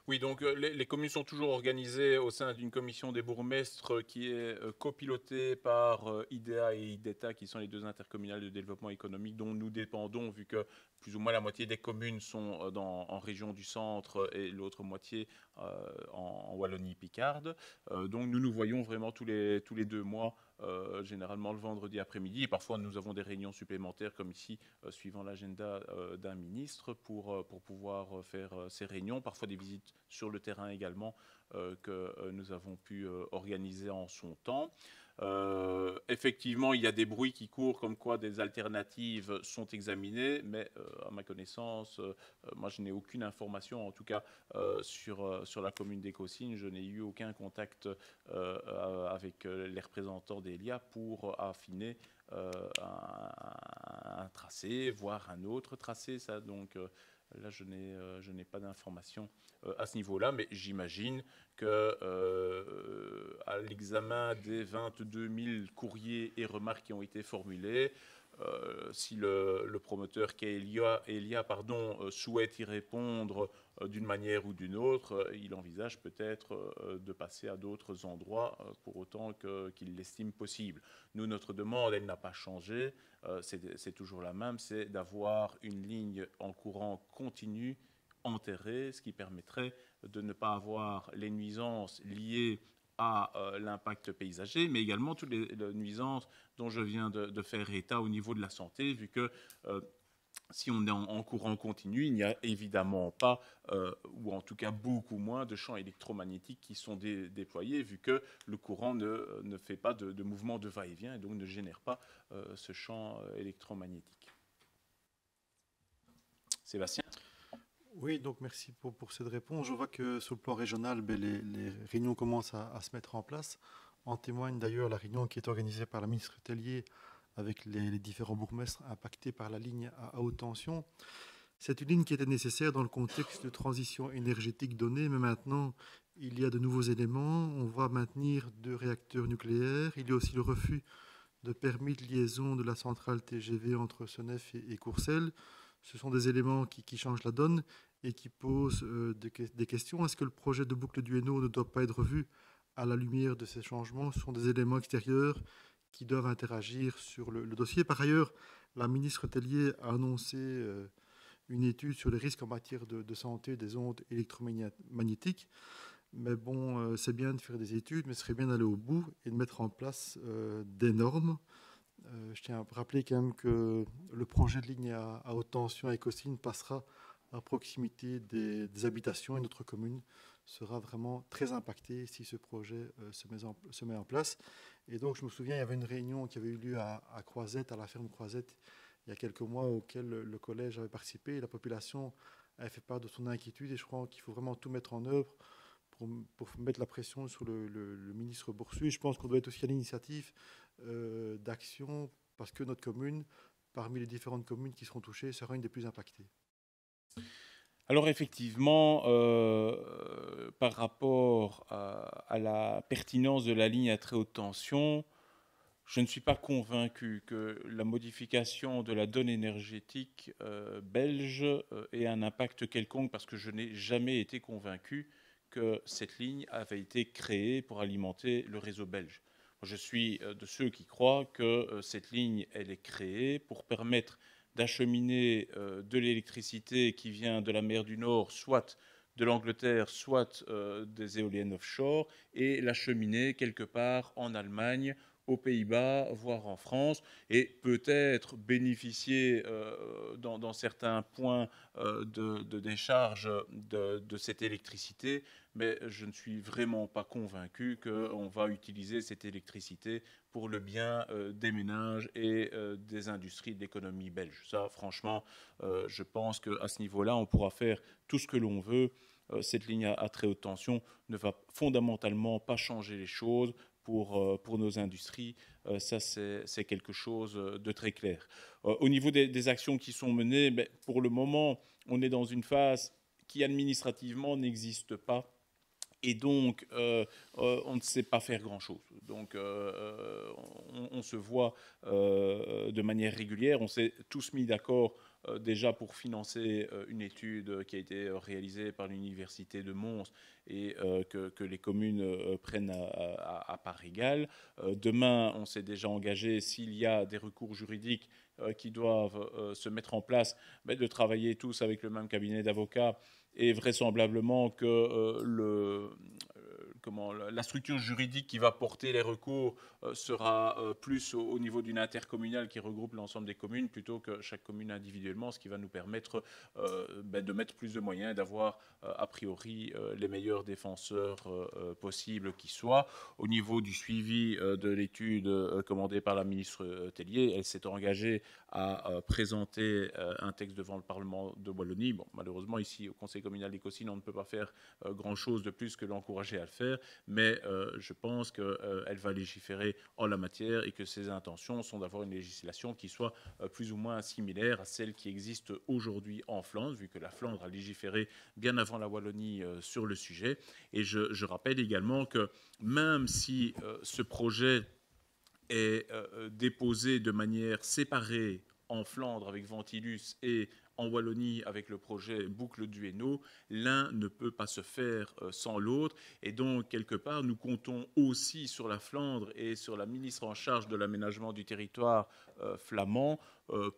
Oui, donc les communes sont toujours organisées au sein d'une commission des bourgmestres qui est copilotée par IDEA et IDETA, qui sont les deux intercommunales de développement économique dont nous dépendons, vu que plus ou moins la moitié des communes sont en région du centre et l'autre moitié en Wallonie-Picarde. Donc nous nous voyons vraiment tous les 2 mois, généralement le vendredi après-midi. Et parfois nous avons des réunions supplémentaires comme ici, suivant l'agenda d'un ministre, pour pouvoir faire ces réunions. Parfois des visites sur le terrain également que nous avons pu organiser en son temps. Effectivement, il y a des bruits qui courent comme quoi des alternatives sont examinées, mais à ma connaissance, moi je n'ai aucune information, en tout cas sur la commune d'Écossignes. Je n'ai eu aucun contact avec les représentants d'Elia pour affiner un tracé, voire un autre tracé. Ça, donc là, je n'ai pas d'informations à ce niveau-là, mais j'imagine que à l'examen des 22 000 courriers et remarques qui ont été formulés, si le promoteur Elia souhaite y répondre d'une manière ou d'une autre, il envisage peut-être de passer à d'autres endroits pour autant qu'il l'estime possible. Nous, notre demande, elle n'a pas changé, c'est toujours la même, c'est d'avoir une ligne en courant continu enterrée, ce qui permettrait de ne pas avoir les nuisances liées à l'impact paysager, mais également toutes les nuisances dont je viens de faire état au niveau de la santé, vu que si on est en courant continu, il n'y a évidemment pas, ou en tout cas beaucoup moins, de champs électromagnétiques qui sont déployés, vu que le courant ne fait pas de mouvement de va-et-vient et donc ne génère pas ce champ électromagnétique. Sébastien ? Oui, donc merci pour cette réponse. Je vois que sur le plan régional, les réunions commencent à se mettre en place. En témoigne d'ailleurs la réunion qui est organisée par la ministre Tellier avec les différents bourgmestres impactés par la ligne à haute tension. C'est une ligne qui était nécessaire dans le contexte de transition énergétique donné, mais maintenant, il y a de nouveaux éléments. On va maintenir 2 réacteurs nucléaires. Il y a aussi le refus de permis de liaison de la centrale TGV entre Senef et Courcelles. Ce sont des éléments qui changent la donne et qui posent des questions. Est-ce que le projet de boucle du Hainaut ne doit pas être revu à la lumière de ces changements? Ce sont des éléments extérieurs qui doivent interagir sur le dossier. Par ailleurs, la ministre Tellier a annoncé une étude sur les risques en matière de santé des ondes électromagnétiques. Mais bon, c'est bien de faire des études, mais ce serait bien d'aller au bout et de mettre en place des normes. Je tiens à rappeler quand même que le projet de ligne à haute tension à Écossignes passera à proximité des habitations et notre commune sera vraiment très impactée si ce projet se met en place. Et donc je me souviens, il y avait une réunion qui avait eu lieu à Croisette, à la ferme Croisette, il y a quelques mois, auquel le collège avait participé. Et la population avait fait part de son inquiétude et je crois qu'il faut vraiment tout mettre en œuvre pour mettre la pression sur le ministre Boursu. Et je pense qu'on doit être aussi à l'initiative d'action parce que notre commune, parmi les différentes communes qui seront touchées, sera une des plus impactées. Alors effectivement, par rapport à la pertinence de la ligne à très haute tension, je ne suis pas convaincu que la modification de la donne énergétique belge ait un impact quelconque, parce que je n'ai jamais été convaincu que cette ligne avait été créée pour alimenter le réseau belge. Je suis de ceux qui croient que cette ligne, elle est créée pour permettre d'acheminer de l'électricité qui vient de la mer du Nord, soit de l'Angleterre, soit des éoliennes offshore, et l'acheminer quelque part en Allemagne, aux Pays-Bas, voire en France, et peut-être bénéficier dans certains points de décharge de cette électricité, mais je ne suis vraiment pas convaincu qu'on va utiliser cette électricité pour le bien des ménages et des industries de l'économie belge. Ça, franchement, je pense qu'à ce niveau-là, on pourra faire tout ce que l'on veut. Cette ligne à très haute tension ne va fondamentalement pas changer les choses pour nos industries. Ça, c'est quelque chose de très clair. Au niveau des actions qui sont menées, pour le moment, on est dans une phase qui administrativement n'existe pas. Et donc, on ne sait pas faire grand-chose. Donc, on se voit de manière régulière. On s'est tous mis d'accord déjà pour financer une étude qui a été réalisée par l'Université de Mons et que les communes prennent à part égale. Demain, on s'est déjà engagé, s'il y a des recours juridiques qui doivent se mettre en place, de travailler tous avec le même cabinet d'avocats. Et vraisemblablement que la structure juridique qui va porter les recours sera plus au niveau d'une intercommunale qui regroupe l'ensemble des communes plutôt que chaque commune individuellement, ce qui va nous permettre de mettre plus de moyens et d'avoir a priori les meilleurs défenseurs possibles qui soient. Au niveau du suivi de l'étude commandée par la ministre Tellier, elle s'est engagée à présenter un texte devant le Parlement de Wallonie. Bon, malheureusement, ici, au Conseil communal d'Écosine, on ne peut pas faire grand-chose de plus que l'encourager à le faire, mais je pense qu'elle va légiférer en la matière et que ses intentions sont d'avoir une législation qui soit plus ou moins similaire à celle qui existe aujourd'hui en Flandre, vu que la Flandre a légiféré bien avant la Wallonie sur le sujet. Et je rappelle également que même si ce projet est déposé de manière séparée en Flandre avec Ventilus et en Wallonie avec le projet Boucle du Hainaut, l'un ne peut pas se faire sans l'autre. Et donc, quelque part, nous comptons aussi sur la Flandre et sur la ministre en charge de l'aménagement du territoire flamand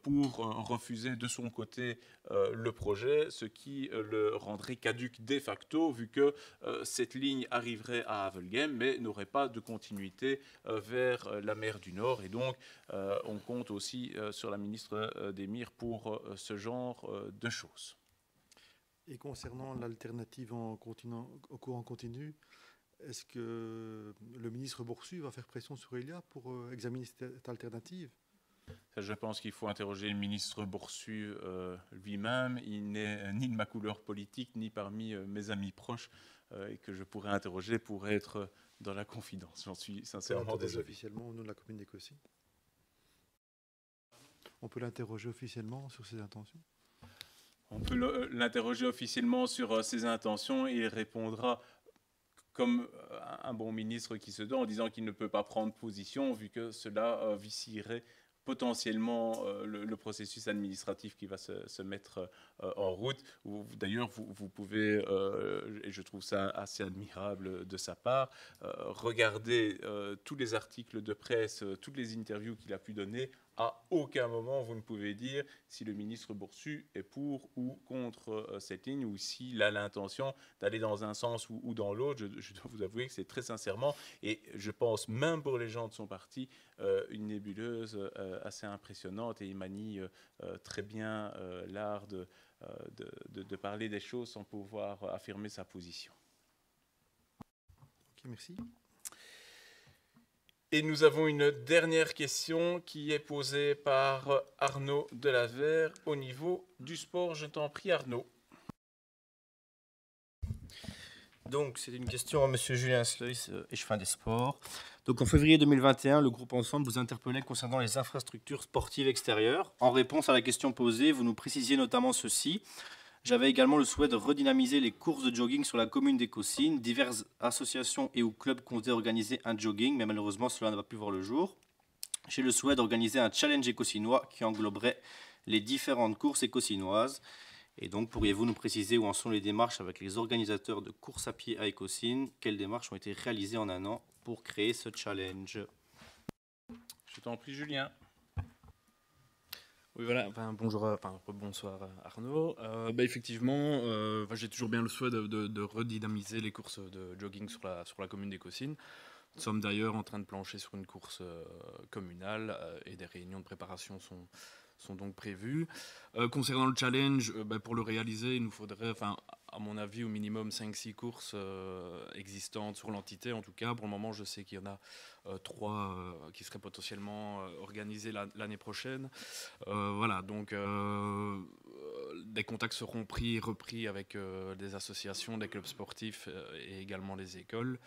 pour refuser de son côté le projet, ce qui le rendrait caduc de facto, vu que cette ligne arriverait à Havelgem, mais n'aurait pas de continuité vers la mer du Nord. Et donc, on compte aussi sur la ministre d'Émir pour ce genre de choses. Et concernant l'alternative au courant continu, est-ce que le ministre Boursu va faire pression sur Elia pour examiner cette alternative ? Ça, je pense qu'il faut interroger le ministre Boursu lui-même. Il n'est ni de ma couleur politique, ni parmi mes amis proches, et que je pourrais interroger pour être dans la confidence. J'en suis sincèrement désolé. Officiellement au nom de la commune d'Écossine. On peut l'interroger officiellement sur ses intentions ? On peut l'interroger officiellement sur ses intentions et il répondra comme un bon ministre qui se doit en disant qu'il ne peut pas prendre position vu que cela vicierait potentiellement le processus administratif qui va se mettre en route. D'ailleurs, vous pouvez, et je trouve ça assez admirable de sa part, regarder tous les articles de presse, toutes les interviews qu'il a pu donner. À aucun moment, vous ne pouvez dire si le ministre Boursu est pour ou contre cette ligne ou s'il a l'intention d'aller dans un sens ou dans l'autre. Je dois vous avouer que c'est très sincèrement, et je pense même pour les gens de son parti, une nébuleuse assez impressionnante, et il manie très bien l'art de parler des choses sans pouvoir affirmer sa position. Ok, merci. Et nous avons une dernière question qui est posée par Arnaud Delavert au niveau du sport. Je t'en prie, Arnaud. Donc, c'est une question à M. Julien Sluys, échevin des sports. Donc, en février 2021, le groupe Ensemble vous interpellait concernant les infrastructures sportives extérieures. En réponse à la question posée, vous nous précisiez notamment ceci. J'avais également le souhait de redynamiser les courses de jogging sur la commune d'Écosine. Diverses associations et ou clubs comptaient organiser un jogging, mais malheureusement, cela n'a pas pu voir le jour. J'ai le souhait d'organiser un challenge écosinois qui engloberait les différentes courses écosinoises. Et donc, pourriez-vous nous préciser où en sont les démarches avec les organisateurs de courses à pied à Écosine? Quelles démarches ont été réalisées en un an pour créer ce challenge? Je t'en prie, Julien. Oui, voilà. Bonsoir Arnaud. Effectivement, j'ai toujours bien le souhait de redynamiser les courses de jogging sur la commune d'Écosine. Nous sommes d'ailleurs en train de plancher sur une course communale et des réunions de préparation sont donc prévues. Concernant le challenge, pour le réaliser, il nous faudrait, à mon avis, au minimum 5-6 courses existantes sur l'entité. En tout cas, pour le moment, je sais qu'il y en a 3 qui seraient potentiellement organisées l'année prochaine. Voilà, donc des contacts seront repris avec des associations, des clubs sportifs et également les écoles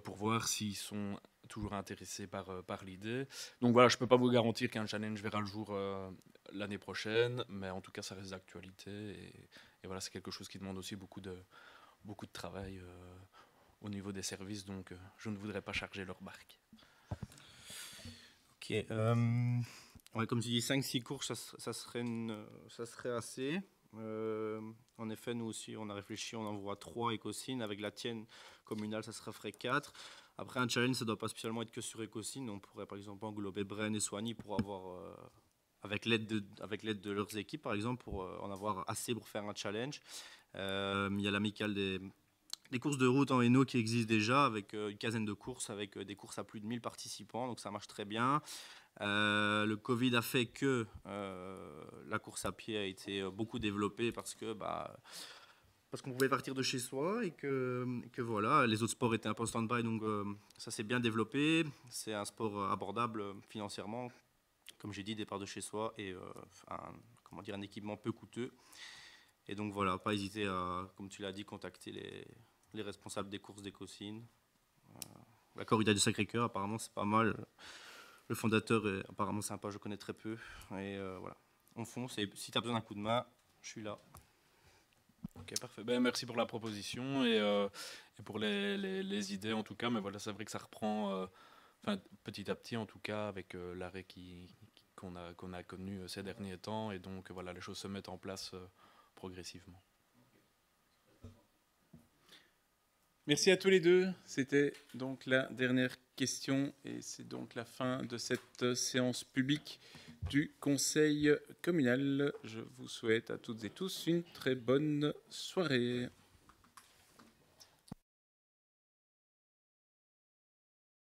pour voir s'ils sont toujours intéressés par l'idée. Donc voilà, je ne peux pas vous garantir qu'un challenge verra le jour l'année prochaine, mais en tout cas, ça reste d'actualité. Et voilà, c'est quelque chose qui demande aussi beaucoup de travail au niveau des services, donc je ne voudrais pas charger leur barque. Ok. Ouais, comme tu dis, 5-6 courses, ça serait assez. En effet, nous aussi, on a réfléchi, on en voit 3 Ecosyn. Avec la tienne communale, ça ferait 4. Après, un challenge, ça ne doit pas spécialement être que sur Ecosyn. On pourrait, par exemple, englober Bren et Soigny pour avoir, avec l'aide de leurs équipes, par exemple, pour en avoir assez pour faire un challenge. Il y a l'amicale des courses de route en Hainaut qui existe déjà, avec une quinzaine de courses, avec des courses à plus de 1000 participants, donc ça marche très bien. Le Covid a fait que la course à pied a été beaucoup développée parce qu'on pouvait partir de chez soi et que voilà, les autres sports étaient un peu en stand-by, donc ça s'est bien développé. C'est un sport abordable financièrement, comme j'ai dit, départ de chez soi et un équipement peu coûteux. Et donc voilà, pas hésiter à, comme tu l'as dit, contacter les responsables des courses d'Ecosyn. La corrida du Sacré-Cœur, apparemment, c'est pas mal. Le fondateur est apparemment sympa, je connais très peu. Et voilà, on fonce. Et si tu as besoin d'un coup de main, je suis là. Ok, parfait. Ben, merci pour la proposition et pour les idées en tout cas. Mais voilà, c'est vrai que ça reprend petit à petit en tout cas avec l'arrêt qu'on a connu ces derniers temps. Et donc voilà, les choses se mettent en place progressivement. Merci à tous les deux. C'était donc la dernière question et c'est donc la fin de cette séance publique du Conseil communal. Je vous souhaite à toutes et tous une très bonne soirée.